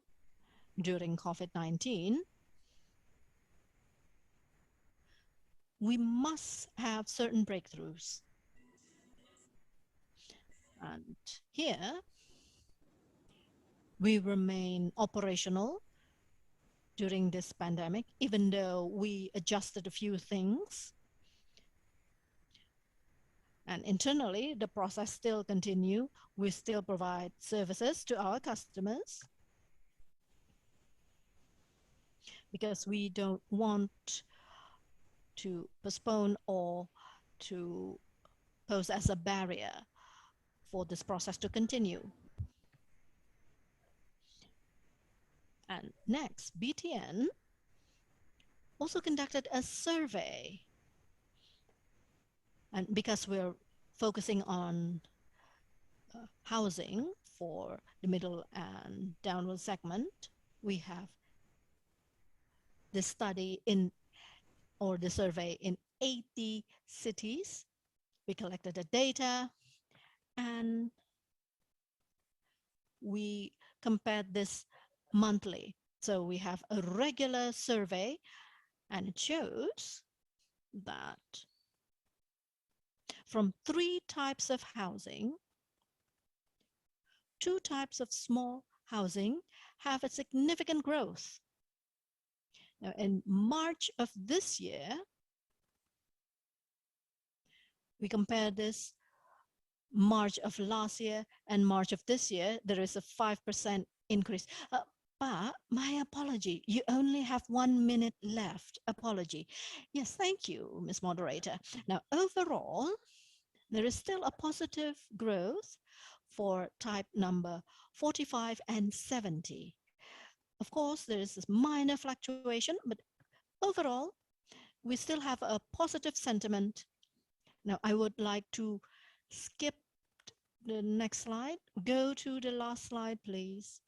during COVID-19, we must have certain breakthroughs. And here, we remain operational during this pandemic, even though we adjusted a few things. And internally, the process still continue. We still provide services to our customers because we don't want to postpone or to pose as a barrier for this process to continue. And next, BTN also conducted a survey. And because we're focusing on housing for the middle and downward segment, we have the study in, or the survey in 80 cities. We collected the data and we compared this monthly. So we have a regular survey and it shows that from 3 types of housing, 2 types of small housing have a significant growth. Now, in March of this year, we compare this March of last year and March of this year, there is a 5% increase. But my apology, you only have 1 minute left. Apology. Yes, thank you, Ms. Moderator. Now, overall, there is still a positive growth for type number 45 and 70. Of course, there is this minor fluctuation, but overall, we still have a positive sentiment. Now, I would like to skip the next slide. Go to the last slide, please.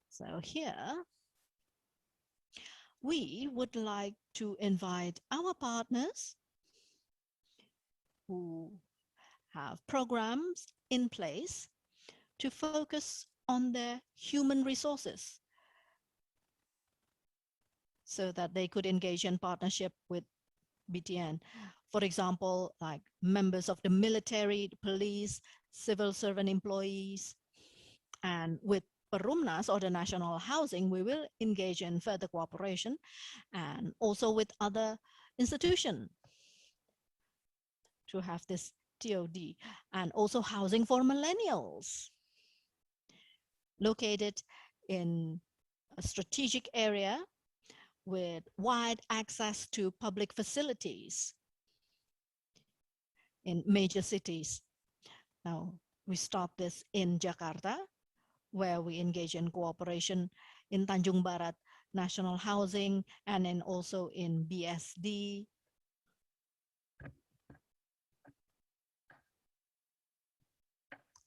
So here, we would like to invite our partners who have programs in place to focus on their human resources so that they could engage in partnership with BTN. For example, like members of the military, the police, civil servant employees, and with Perumnas or the National Housing, we will engage in further cooperation and also with other institutions to have this TOD, and also housing for millennials located in a strategic area with wide access to public facilities in major cities. Now, we start this in Jakarta, where we engage in cooperation in Tanjung Barat National Housing and then also in BSD.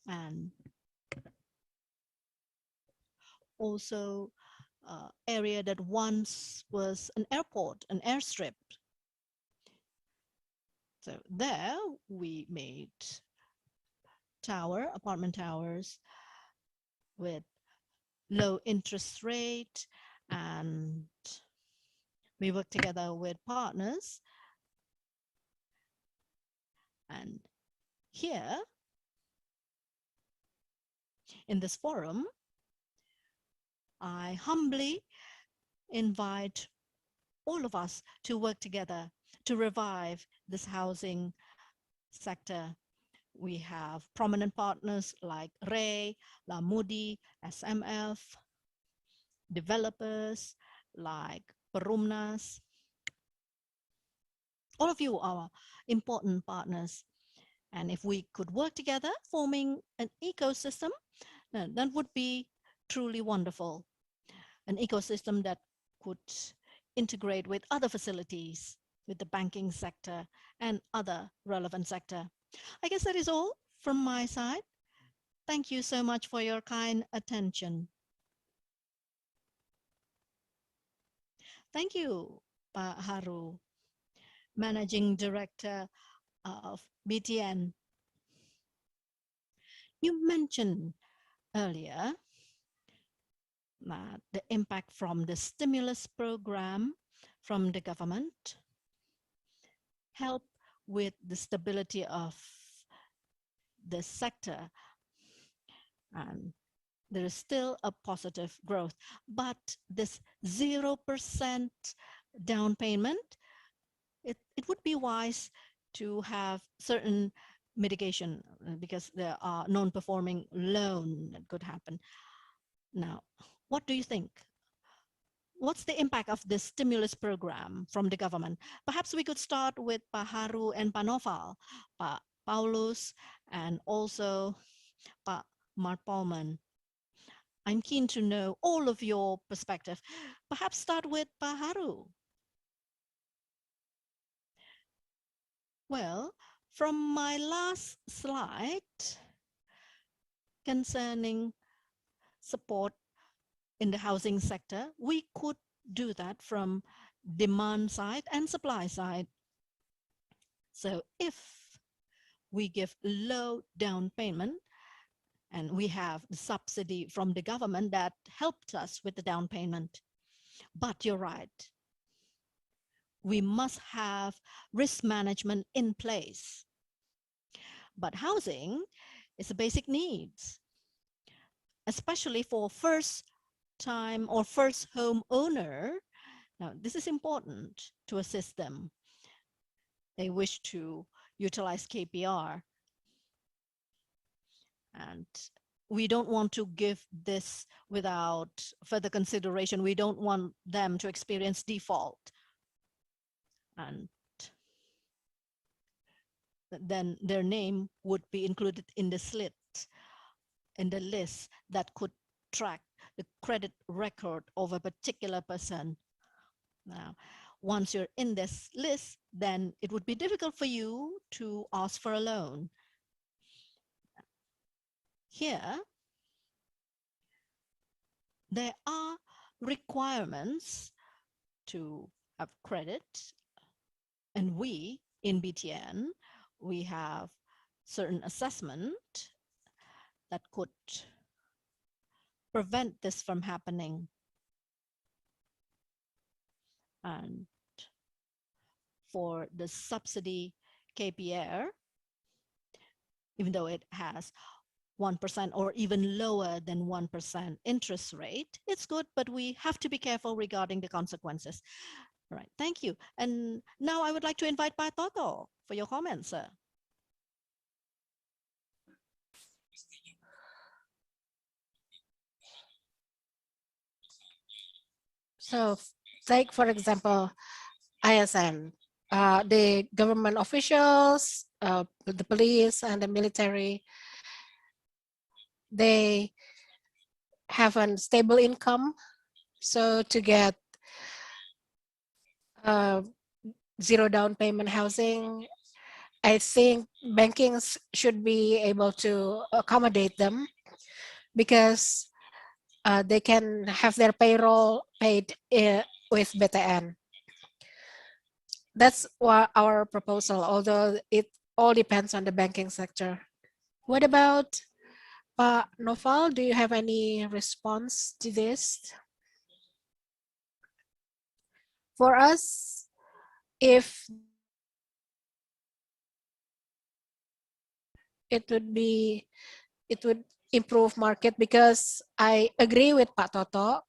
And also area that once was an airport, an airstrip. So there we made apartment towers with low interest rate, and we work together with partners. And here in this forum, I humbly invite all of us to work together to revive this housing sector. We have prominent partners like Ray, La Moody, SMF, developers like Perumnas. All of you are important partners. And if we could work together, forming an ecosystem, that would be truly wonderful. An ecosystem that could integrate with other facilities, with the banking sector and other relevant sector. I guess that is all from my side. Thank you so much for your kind attention. Thank you, Pak Haru, Managing Director of BTN. You mentioned earlier that the impact from the stimulus program from the government help with the stability of the sector, and there is still a positive growth, but this 0% down payment, it would be wise to have certain mitigation because there are non-performing loan that could happen. Now, what do you think? What's the impact of this stimulus program from the government? Perhaps we could start with Pak Haru and Pak Noval, Pak Paulus, and also Pak Marpolman. I'm keen to know all of your perspective. Perhaps start with Pak Haru. Well, from my last slide concerning support in the housing sector, we could do that from demand side and supply side. So if we give low down payment and we have the subsidy from the government that helped us with the down payment, but you're right, we must have risk management in place. But housing is a basic needs, especially for first time or first home owner. Now, this is important to assist them. They wish to utilize KPR. And we don't want to give this without further consideration. We don't want them to experience default. And then their name would be included in the slit, in the list that could track the credit record of a particular person. Now, once you're in this list, then it would be difficult for you to ask for a loan. Here, there are requirements to have credit, and we in BTN, we have certain assessment that could prevent this from happening. And for the subsidy KPR, even though it has 1% or even lower than 1% interest rate, it's good, but we have to be careful regarding the consequences. All right, thank you. And now I would like to invite Pak Toto for your comments, sir. So take, for example, ISN, the government officials, the police and the military, they have a stable income. So to get zero down payment housing, I think banking should be able to accommodate them, because they can have their payroll paid with BTN. That's our proposal, although it all depends on the banking sector. What about Pak Noval? Do you have any response to this? For us, if it would improve market, because I agree with Pak Toto.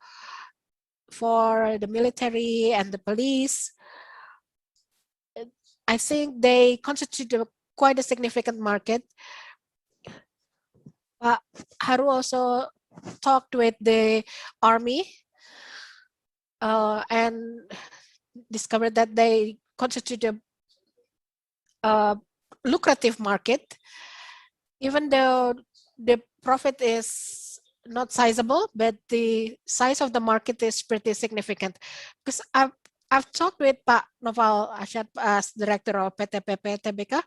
For the military and the police, I think they constitute quite a significant market. Pak Haru also talked with the army and discovered that they constitute a lucrative market, even though the profit is not sizable, but the size of the market is pretty significant. Because I've talked with Pak Noval Asyad as director of PTPP TBK.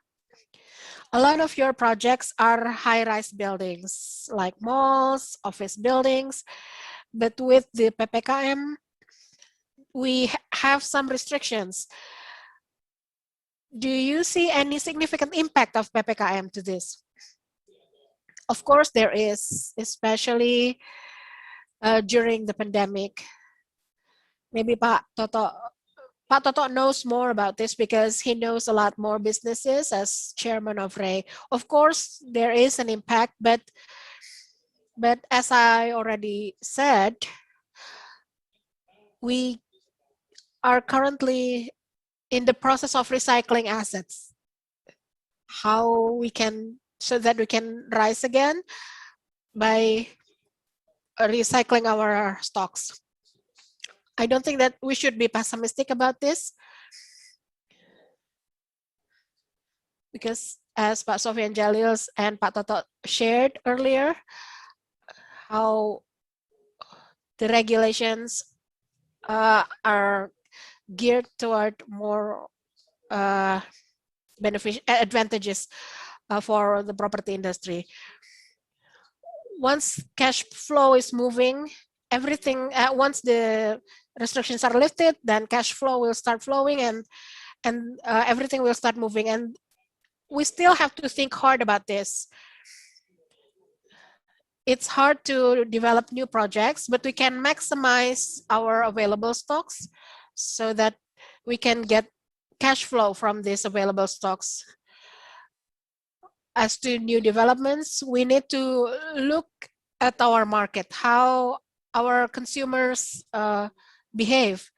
A lot of your projects are high-rise buildings, like malls, office buildings, but with the PPKM, we have some restrictions. Do you see any significant impact of PPKM to this? Of course, there is, especially during the pandemic. Maybe Pak Toto knows more about this because he knows a lot more businesses as chairman of RAY. Of course, there is an impact, but as I already said, we are currently in the process of recycling assets. How we can, so that we can rise again by recycling our stocks. I don't think that we should be pessimistic about this, because as Pak Sofian Jalils and Pak Toto shared earlier, how the regulations are geared toward more advantages for the property industry. Once cash flow is moving, everything, once the restrictions are lifted, then cash flow will start flowing and everything will start moving. And we still have to think hard about this. It's hard to develop new projects, but we can maximize our available stocks so that we can get cash flow from these available stocks. As to new developments, we need to look at our market, how our consumers behave.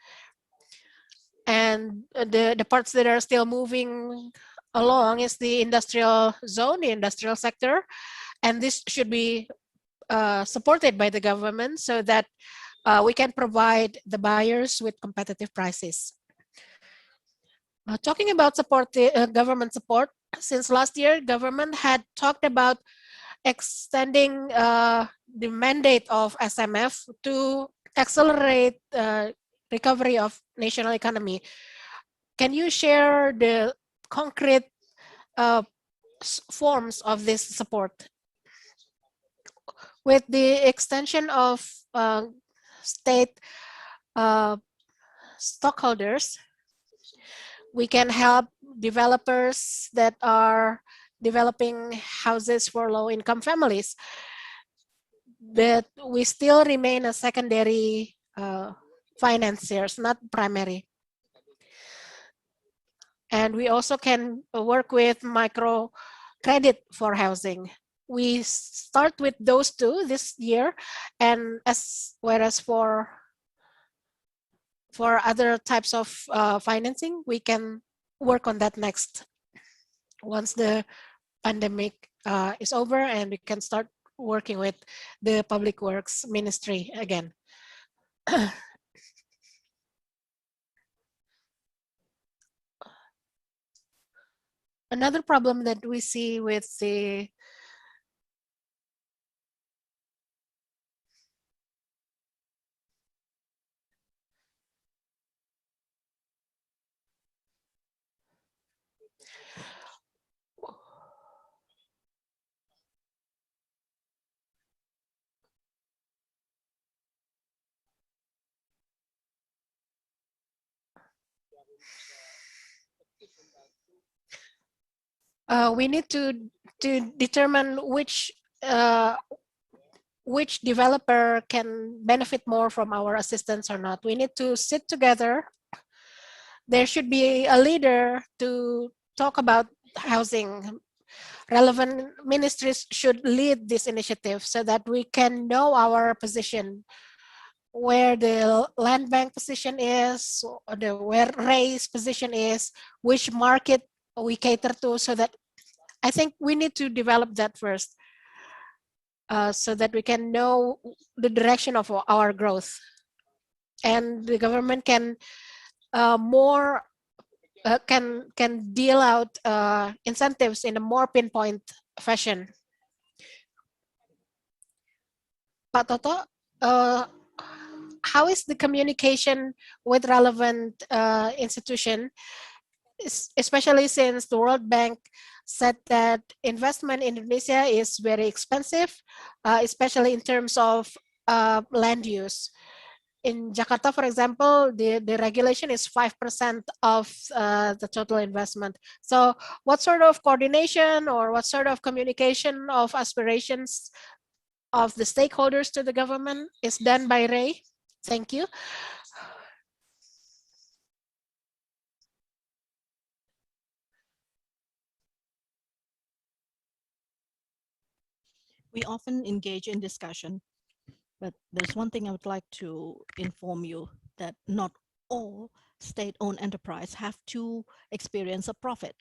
And the parts that are still moving along is the industrial zone, the industrial sector. And this should be supported by the government so that we can provide the buyers with competitive prices. Talking about support, government support, since last year, government had talked about extending the mandate of SMF to accelerate recovery of national economy. Can you share the concrete forms of this support? With the extension of state stockholders, we can help developers that are developing houses for low-income families. But we still remain a secondary financiers, not primary. And we also can work with micro credit for housing. We start with those two this year, and whereas for other types of financing, we can work on that next, once the pandemic is over and we can start working with the Public Works Ministry again. Another problem that we see with the We need to determine which developer can benefit more from our assistance or not. We need to sit together. There should be a leader to talk about housing. Relevant ministries should lead this initiative so that we can know our position, where the land bank position is, or where RAI's position is, which market we cater to, so that I think we need to develop that first, so that we can know the direction of our growth. And the government can can deal out incentives in a more pinpoint fashion. Pak Toto, how is the communication with relevant institution, especially since the World Bank said that investment in Indonesia is very expensive, especially in terms of land use. In Jakarta, for example, the regulation is 5% of the total investment. So what sort of coordination or what sort of communication of aspirations of the stakeholders to the government is done by RAI? Thank you. We often engage in discussion, but there's one thing I would like to inform you, that not all state-owned enterprise have to experience a profit,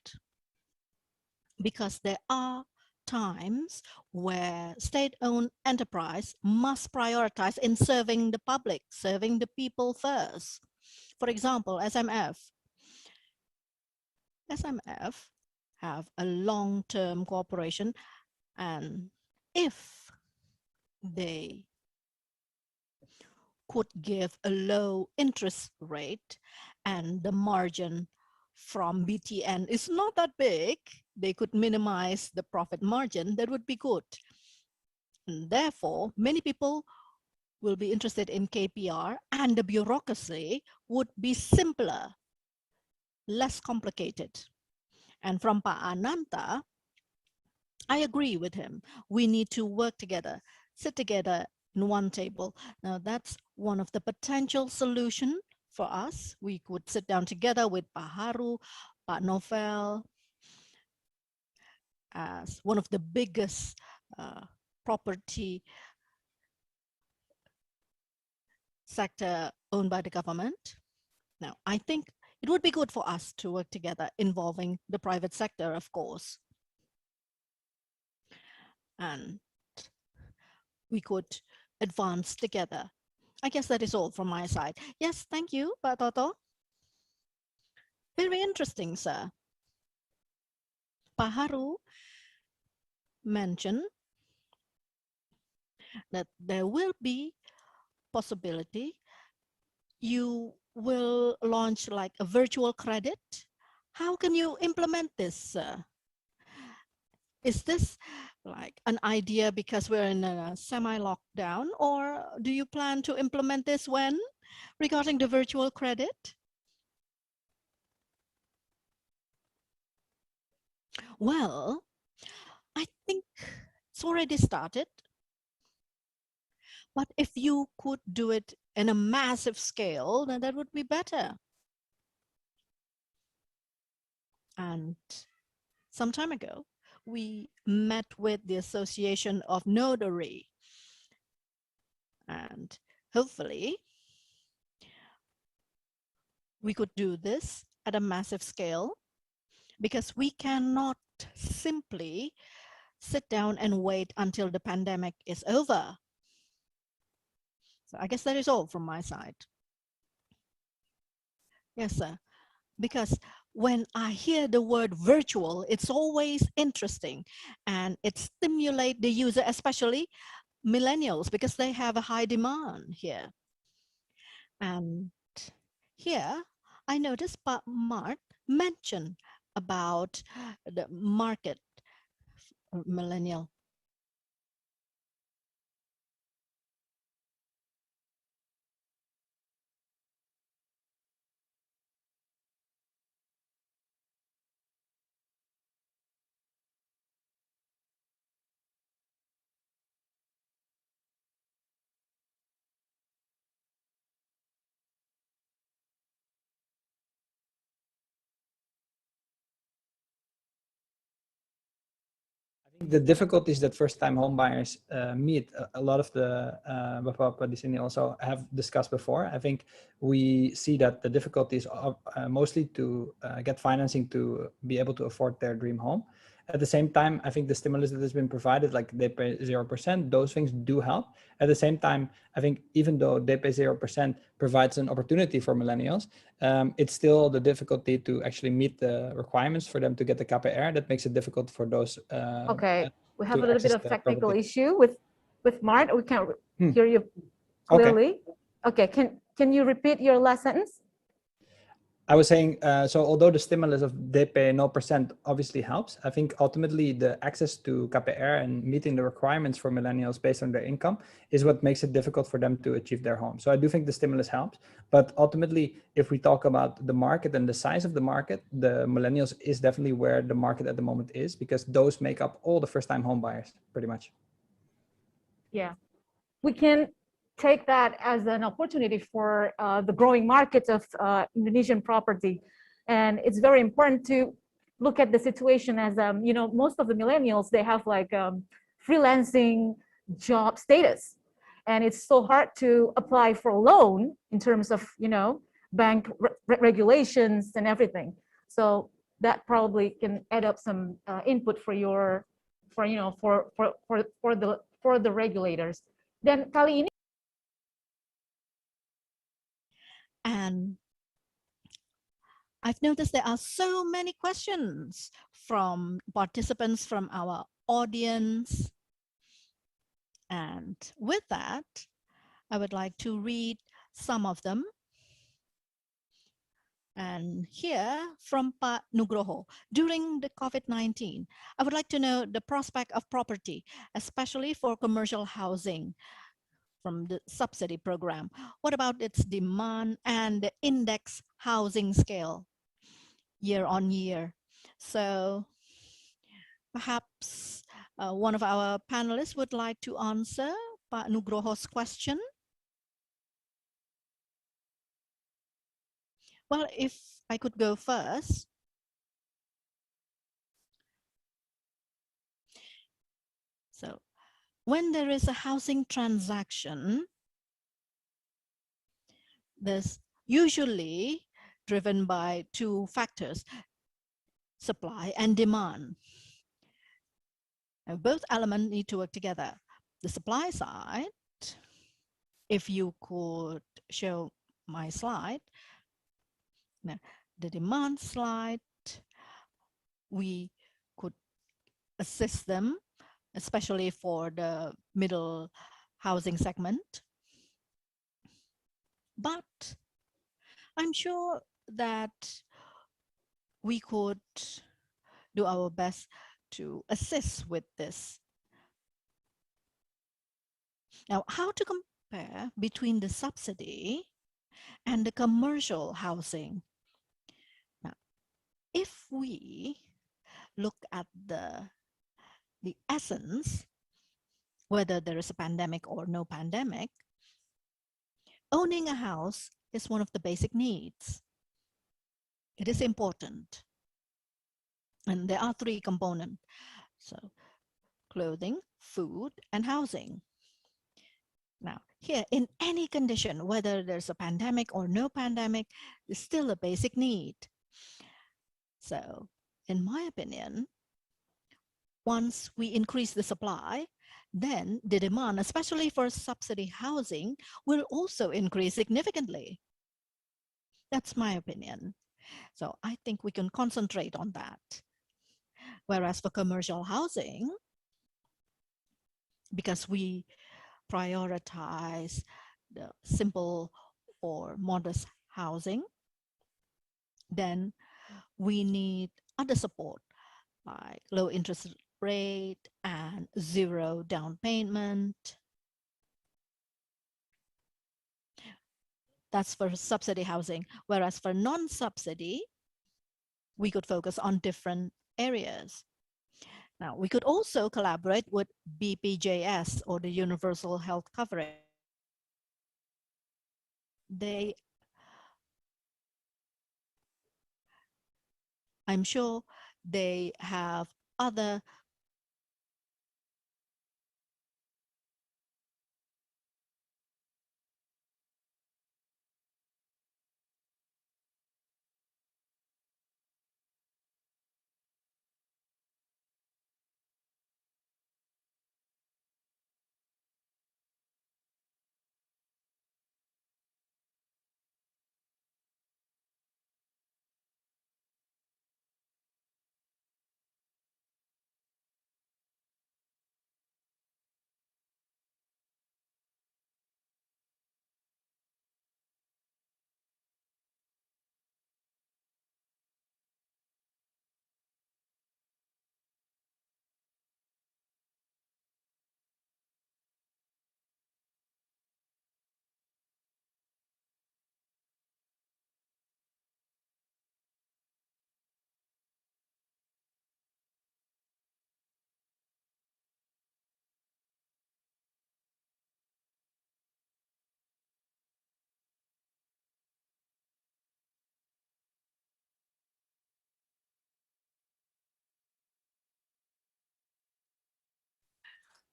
because there are times where state-owned enterprise must prioritize in serving the public, serving the people first. For example, SMF have a long-term cooperation, and if they could give a low interest rate and the margin from BTN is not that big, they could minimize the profit margin, that would be good. And therefore, many people will be interested in KPR, and the bureaucracy would be simpler, less complicated. And from Pak Ananta, I agree with him. We need to work together, sit together in one table. Now that's one of the potential solution for us. We could sit down together with Pak Haru, Pak Novel, as one of the biggest property sector owned by the government. Now, I think it would be good for us to work together, involving the private sector, of course. And we could advance together. I guess that is all from my side. Yes, thank you, Pak Toto. Very interesting, sir. Pak Haru mentioned that there will be possibility you will launch like a virtual credit. How can you implement this, sir? Is this like an idea because we're in a semi-lockdown, or do you plan to implement this when, regarding the virtual credit? Well, I think it's already started. But if you could do it in a massive scale, then that would be better. And some time ago, we met with the Association of Notary. And hopefully, we could do this at a massive scale, because we cannot simply sit down and wait until the pandemic is over. So I guess that is all from my side. Yes, sir. Because when I hear the word virtual, it's always interesting, and it stimulates the user, especially millennials, because they have a high demand here. And here, I noticed Pak Mark mentioned about the market millennial. the difficulties that first-time home buyers meet, a lot of the Bapak di sini also have discussed before. I think we see that the difficulties are mostly to get financing to be able to afford their dream home. At the same time, I think the stimulus that has been provided, like they pay 0%, those things do help. At the same time, I think even though they pay 0% provides an opportunity for millennials, it's still the difficulty to actually meet the requirements for them to get the KPR that makes it difficult for those. Okay, we have to a little bit access of the technical property. issue with Mart. We can't hear you clearly. Okay, can you repeat your last sentence? I was saying, so although the stimulus of DP 0% obviously helps, I think ultimately the access to KPR and meeting the requirements for millennials based on their income is what makes it difficult for them to achieve their home. So I do think the stimulus helps, but ultimately, if we talk about the market and the size of the market, the millennials is definitely where the market at the moment is, because those make up all the first-time home buyers, pretty much. Yeah, we can take that as an opportunity for the growing market of Indonesian property. And it's very important to look at the situation as, you know, most of the millennials, they have like freelancing job status. And it's so hard to apply for a loan in terms of, you know, bank regulations and everything. So that probably can add up some input for your, for the regulators. Dan kali ini. And I've noticed there are so many questions from participants, from our audience. And with that, I would like to read some of them. And here from Pak Nugroho, during the COVID-19, I would like to know the prospect of property, especially for commercial housing from the subsidy program. What about its demand and the index housing scale year on year? So perhaps one of our panelists would like to answer Pak Nugroho's question. Well, if I could go first. So when there is a housing transaction, there's usually driven by two factors, supply and demand. And both elements need to work together. The supply side, if you could show my slide, now, the demand slide, we could assist them, especially for the middle housing segment. But I'm sure that we could do our best to assist with this. Now, how to compare between the subsidy and the commercial housing? Now, if we look at the essence, whether there is a pandemic or no pandemic, owning a house is one of the basic needs. It is important. And there are three components. So clothing, food, and housing. Now, here, in any condition, whether there's a pandemic or no pandemic, it's still a basic need. So, in my opinion, once we increase the supply, then the demand, especially for subsidy housing, will also increase significantly. That's my opinion. So I think we can concentrate on that. Whereas for commercial housing, because we prioritize the simple or modest housing, then we need other support like low interest rate and zero down payment. That's for subsidy housing. Whereas for non-subsidy, we could focus on different areas. Now, we could also collaborate with BPJS or the Universal Health Coverage. I'm sure they have other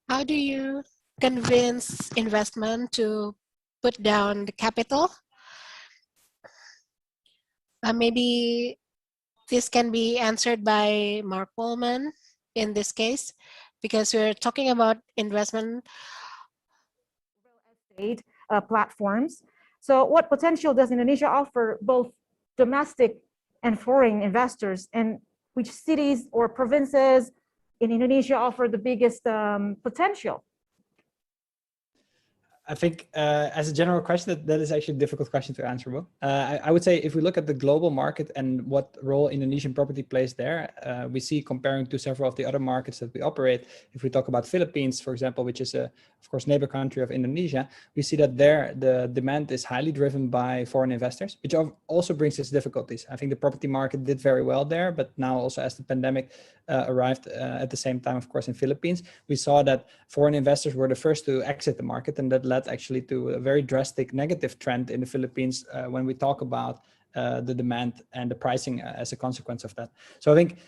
How do you convince investment to put down the capital? Maybe this can be answered by Mark Pullman in this case, because we're talking about investment estate platforms. So what potential does Indonesia offer both domestic and foreign investors, and which cities or provinces in Indonesia offer the biggest potential? I think as a general question, that is actually a difficult question to answer, Will. I would say if we look at the global market and what role Indonesian property plays there, we see comparing to several of the other markets that we operate. If we talk about Philippines, for example, which is of course, neighbor country of Indonesia, we see that there the demand is highly driven by foreign investors, which also brings its difficulties. I think the property market did very well there, but now also as the pandemic arrived at the same time, of course, in Philippines, we saw that foreign investors were the first to exit the market, and that led actually to a very drastic negative trend in the Philippines when we talk about the demand and the pricing as a consequence of that. So I think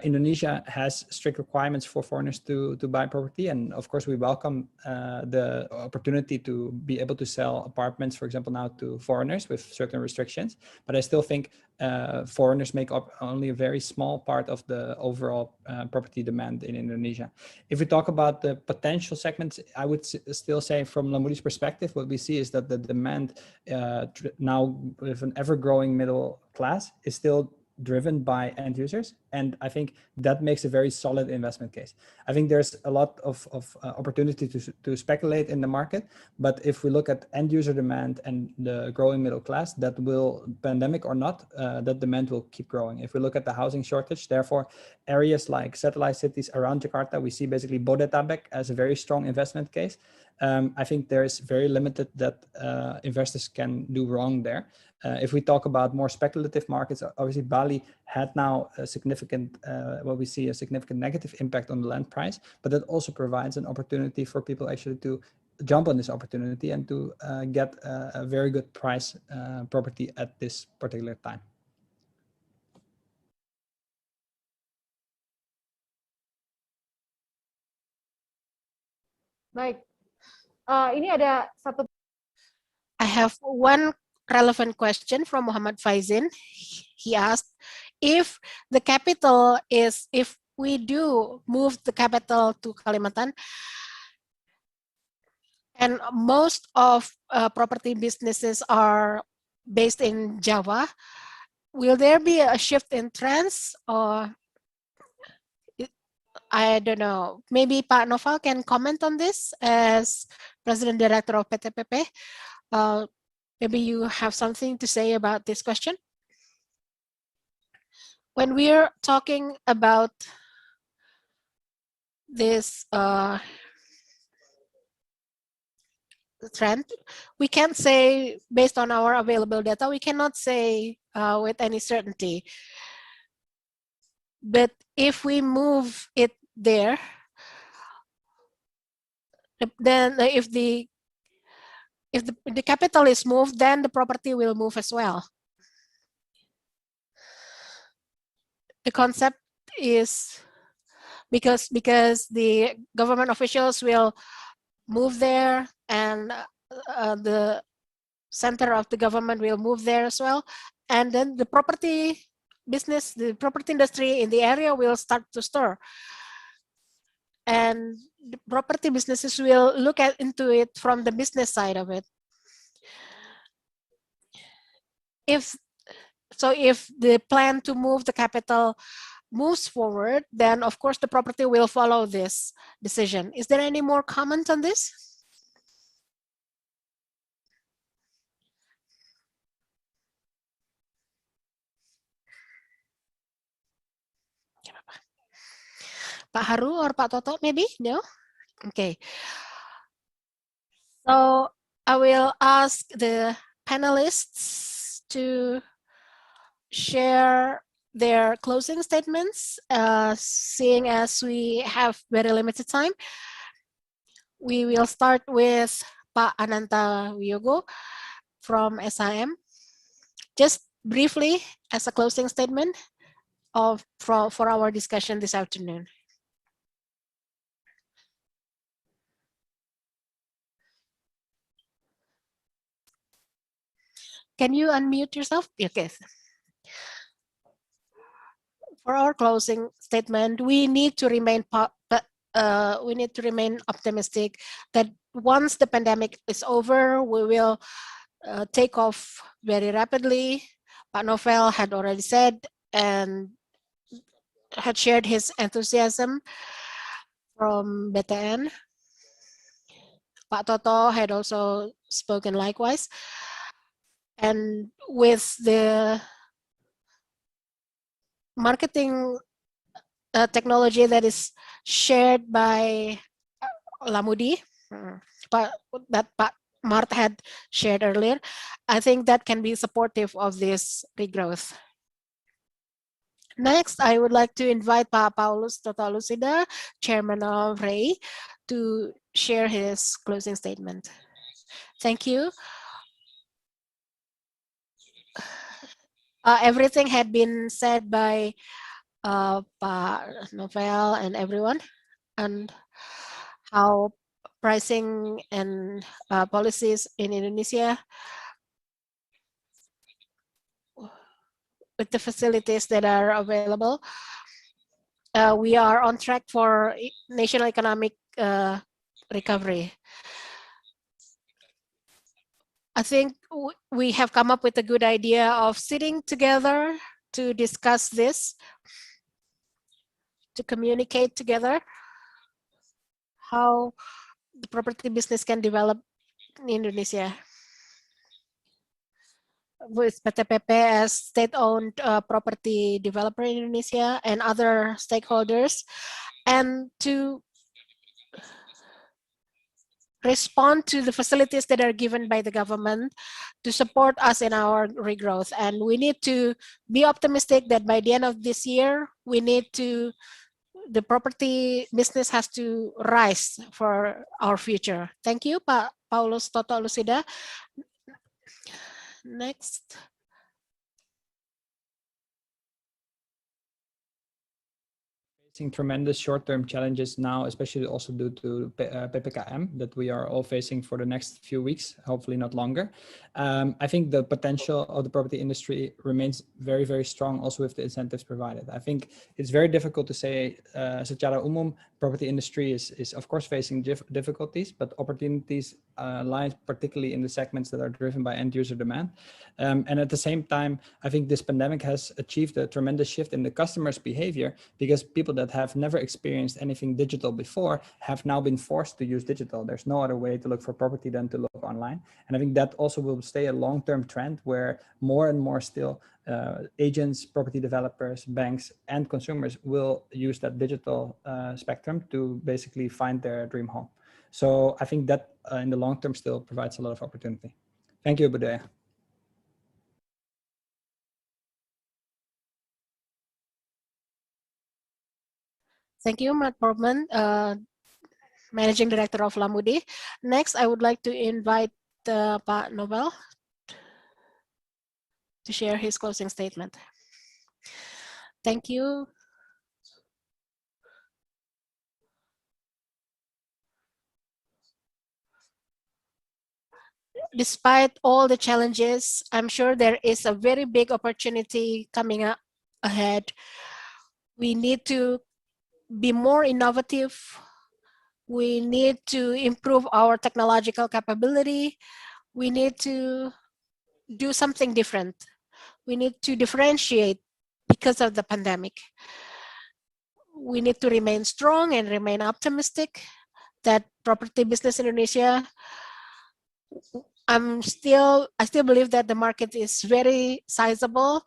Indonesia has strict requirements for foreigners to buy property. And of course, we welcome the opportunity to be able to sell apartments, for example, now to foreigners with certain restrictions. But I still think foreigners make up only a very small part of the overall property demand in Indonesia. If we talk about the potential segments, I would still say from Lamuri's perspective, what we see is that the demand now with an ever-growing middle class is still driven by end users. And I think that makes a very solid investment case. I think there's a lot of opportunity to speculate in the market. But if we look at end user demand and the growing middle class, that will, pandemic or not, that demand will keep growing. If we look at the housing shortage, therefore, areas like satellite cities around Jakarta, we see basically Bodetabek as a very strong investment case. I think there is very limited that investors can do wrong there. If we talk about more speculative markets, obviously Bali had now a significant, we see a significant negative impact on the land price, but that also provides an opportunity for people actually to jump on this opportunity and to get a very good price property at this particular time. Baik, ini ada satu. I have one relevant question from Muhammad Faizin. He asked if the capital is, if we do move the capital to Kalimantan, and most of property businesses are based in Java, will there be a shift in trends, or I don't know, maybe Pak Noval can comment on this as President Director of PTPP. Maybe you have something to say about this question? When we're talking about this trend, we can't say, based on our available data, we cannot say with any certainty. But if we move it there, then if the capital is moved, then the property will move as well. The concept is because the government officials will move there, and the center of the government will move there as well, and then the property business, the property industry in the area will start to stir, and the property businesses will look into it from the business side of it. If the plan to move the capital moves forward, then of course the property will follow this decision. Is there any more comment on this? Pak Haru or Pak Toto, maybe? No? Okay. So I will ask the panelists to share their closing statements, seeing as we have very limited time. We will start with Pak Ananta Wiyogo from SIM. Just briefly, as a closing statement for our discussion this afternoon. Can you unmute yourself? Okay. For our closing statement, we need to remain optimistic that once the pandemic is over, we will take off very rapidly. Pak Novel had already said and had shared his enthusiasm from BTN. Pak Toto had also spoken likewise. And with the marketing technology that is shared by Lamudi, that Pak Mart had shared earlier, I think that can be supportive of this regrowth. Next, I would like to invite Pak Paulus Toto Lucida, Chairman of REI, to share his closing statement. Thank you. Everything had been said by Pak Novel and everyone, and how pricing and policies in Indonesia with the facilities that are available, we are on track for national economic recovery. I think we have come up with a good idea of sitting together to discuss this, to communicate together how the property business can develop in Indonesia. With PTPP as state-owned property developer in Indonesia and other stakeholders, and to respond to the facilities that are given by the government to support us in our regrowth. And we need to be optimistic that by the end of this year, the property business has to rise for our future. Thank you, Pak Paulus Toto Lucida. Next. Facing tremendous short-term challenges now, especially also due to PPKM that we are all facing for the next few weeks, hopefully not longer. I think the potential of the property industry remains very, very strong also with the incentives provided. I think it's very difficult to say secara umum, property industry is of course facing difficulties, but opportunities lie particularly in the segments that are driven by end user demand. And at the same time, I think this pandemic has achieved a tremendous shift in the customer's behavior, because people that have never experienced anything digital before have now been forced to use digital. There's no other way to look for property than to look online. And I think that also will stay a long-term trend where more and more still agents, property developers, banks, and consumers will use that digital spectrum to basically find their dream home. So I think that in the long term still provides a lot of opportunity. Thank you, Budaya. Thank you, Matt Portman, Managing Director of Lamudi. Next, I would like to invite Pak Novel to share his closing statement. Thank you. Despite all the challenges, I'm sure there is a very big opportunity coming up ahead. We need to be more innovative. We need to improve our technological capability. We need to do something different. We need to differentiate because of the pandemic. We need to remain strong and remain optimistic that property business in Indonesia, I still believe that the market is very sizable.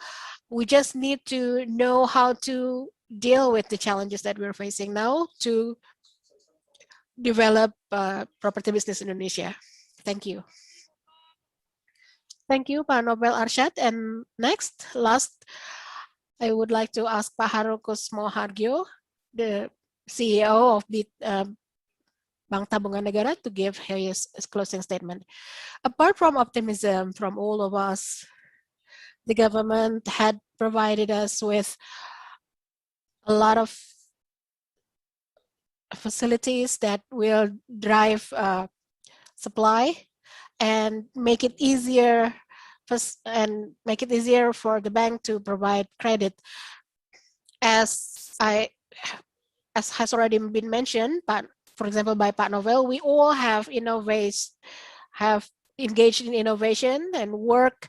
We just need to know how to deal with the challenges that we're facing now to develop property business in Indonesia. Thank you. Thank you, Pak Nobel Arsyad. And last, I would like to ask Pak Harukusmo Hargyo, the CEO of Bank Tabungan Negara, to give his closing statement. Apart from optimism from all of us, the government had provided us with a lot of facilities that will drive supply and make it easier and make it easier for the bank to provide credit. As has already been mentioned, but for example, by Pak Novel, we all have engaged in innovation and work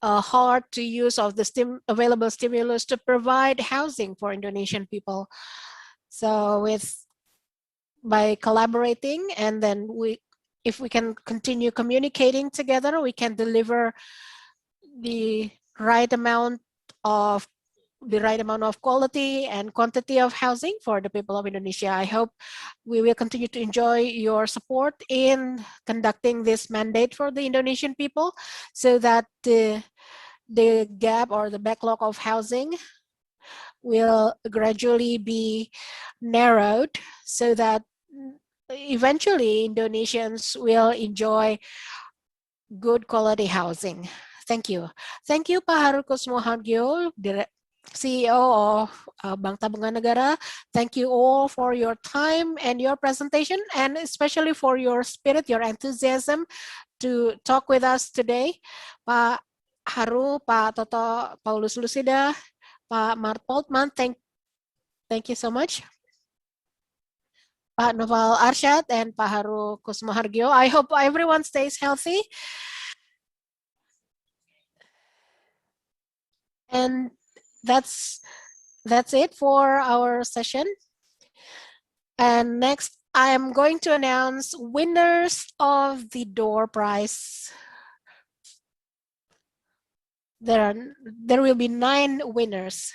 hard to use of the available stimulus to provide housing for Indonesian people. So by collaborating, and then if we can continue communicating together, we can deliver the right amount of quality and quantity of housing for the people of Indonesia. I hope we will continue to enjoy your support in conducting this mandate for the Indonesian people, so that the gap or the backlog of housing will gradually be narrowed, so that eventually Indonesians will enjoy good quality housing. Thank you. Thank you, Pak Haru Kusmoharjo, CEO of Bank Tabungan Negara. Thank you all for your time and your presentation, and especially for your spirit, your enthusiasm to talk with us today. Pak Haru, Pak Toto Paulus Lucida, Pak Mart Poltman, thank you so much. Pak Noval Arsyad and Pak Haru Kusmoharjo. I hope everyone stays healthy. And that's it for our session. And next, I am going to announce winners of the door prize. There will be 9 winners.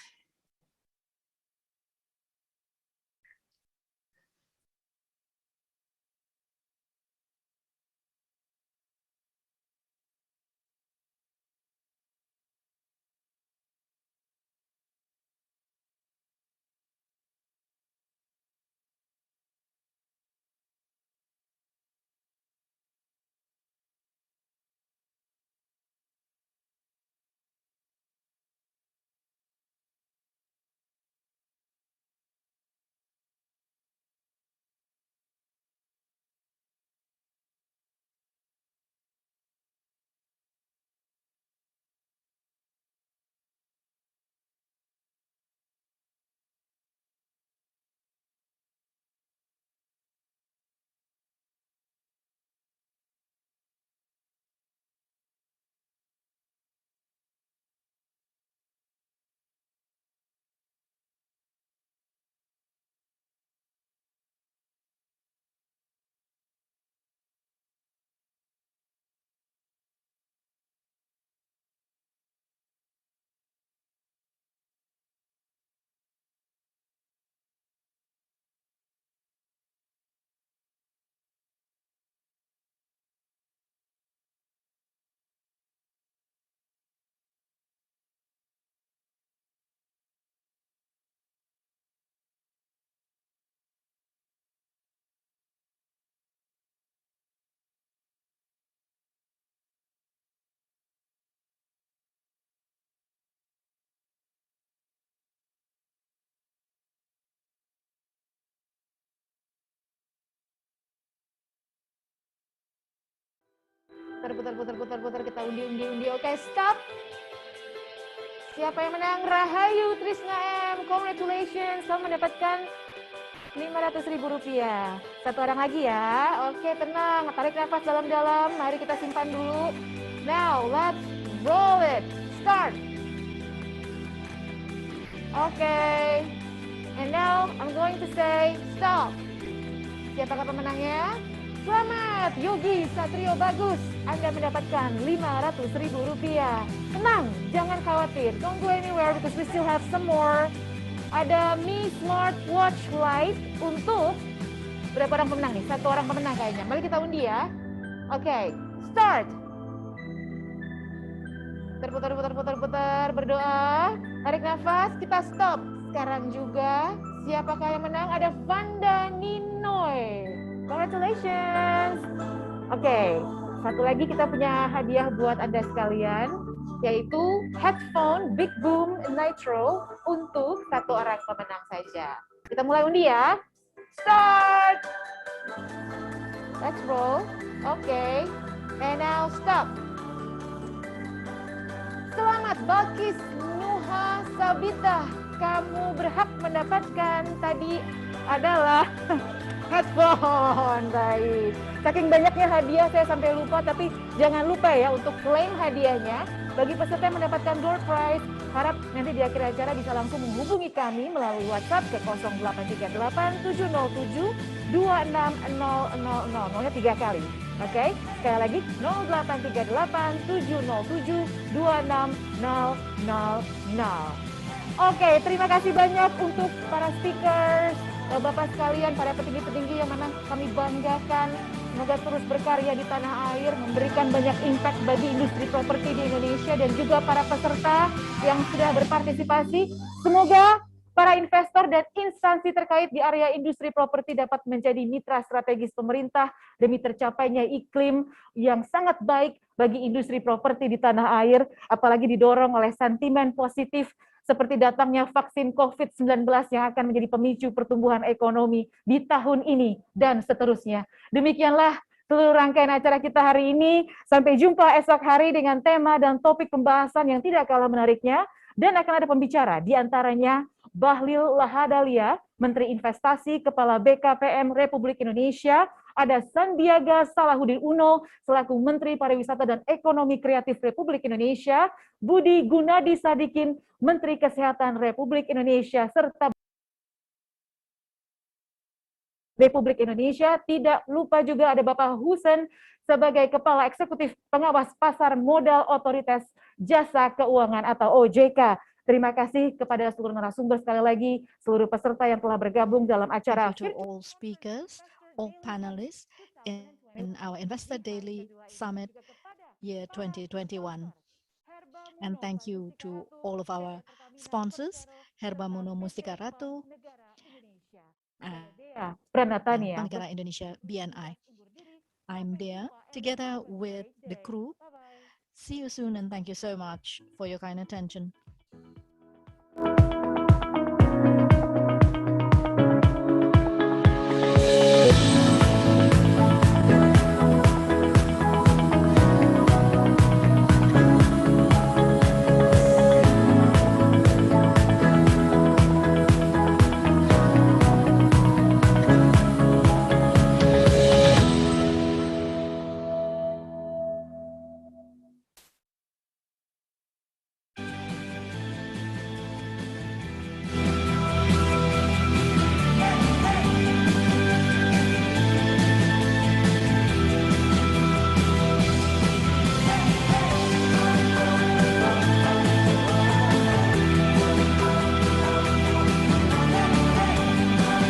Putar, kita undi. Oke, stop. Siapa yang menang? Rahayu Trisna M. Congratulations, kamu mendapatkan Rp500.000. Satu orang lagi ya. Oke, tenang. Tarik nafas dalam-dalam. Mari kita simpan dulu. Now, let's roll it. Start. Okay. And now, I'm going to say stop. Siapakah pemenangnya? Selamat, Yogi Satrio Bagus. Anda mendapatkan Rp500.000. Tenang, jangan khawatir. Don't go anywhere because we still have some more. Ada Mi Smart Watch Lite untuk berapa orang pemenang nih? 1 orang pemenang kayaknya. Mari kita undi ya. Oke, start. Putar, berdoa. Tarik nafas, kita stop. Sekarang juga, siapakah yang menang? Ada Vanda Ninoy. Congratulations. Oke, satu lagi kita punya hadiah buat Anda sekalian, yaitu headphone Big Boom Nitro untuk 1 orang pemenang saja. Kita mulai undi ya. Start. Let's roll. Okay. And now stop. Selamat Balkis Nuha Sabita. Kamu berhak mendapatkan tadi adalah headphone. Baik. Saking banyaknya hadiah saya sampai lupa, tapi jangan lupa ya untuk klaim hadiahnya. Bagi peserta yang mendapatkan door prize, harap nanti di akhir acara bisa langsung menghubungi kami melalui WhatsApp ke 0838 707 26000. Nolnya 3 kali. Oke, sekali lagi 0838 707 26000. Oke, terima kasih banyak untuk para speakers, Bapak sekalian, para petinggi-petinggi yang mana kami banggakan. Semoga terus berkarya di tanah air, memberikan banyak impact bagi industri properti di Indonesia dan juga para peserta yang sudah berpartisipasi. Semoga para investor dan instansi terkait di area industri properti dapat menjadi mitra strategis pemerintah demi tercapainya iklim yang sangat baik bagi industri properti di tanah air, apalagi didorong oleh sentimen positif seperti datangnya vaksin COVID-19 yang akan menjadi pemicu pertumbuhan ekonomi di tahun ini dan seterusnya. Demikianlah seluruh rangkaian acara kita hari ini. Sampai jumpa esok hari dengan tema dan topik pembahasan yang tidak kalah menariknya. Dan akan ada pembicara, diantaranya Bahlil Lahadalia, Menteri Investasi, Kepala BKPM Republik Indonesia. Ada Sandiaga Salahuddin Uno, selaku Menteri Pariwisata dan Ekonomi Kreatif Republik Indonesia. Budi Gunadi Sadikin, Menteri Kesehatan Republik Indonesia, serta Republik Indonesia. Tidak lupa juga ada Bapak Husen sebagai Kepala Eksekutif Pengawas Pasar Modal Otoritas Jasa Keuangan atau OJK. Terima kasih kepada seluruh narasumber, sekali lagi seluruh peserta yang telah bergabung dalam acara. Thank you to all speakers, all panelists in our Investor Daily Summit year 2021. And thank you to all of our sponsors, Herba Mono Mustika Ratu, Negara Indonesia BNI. I'm there together with the crew. See you soon and thank you so much for your kind attention.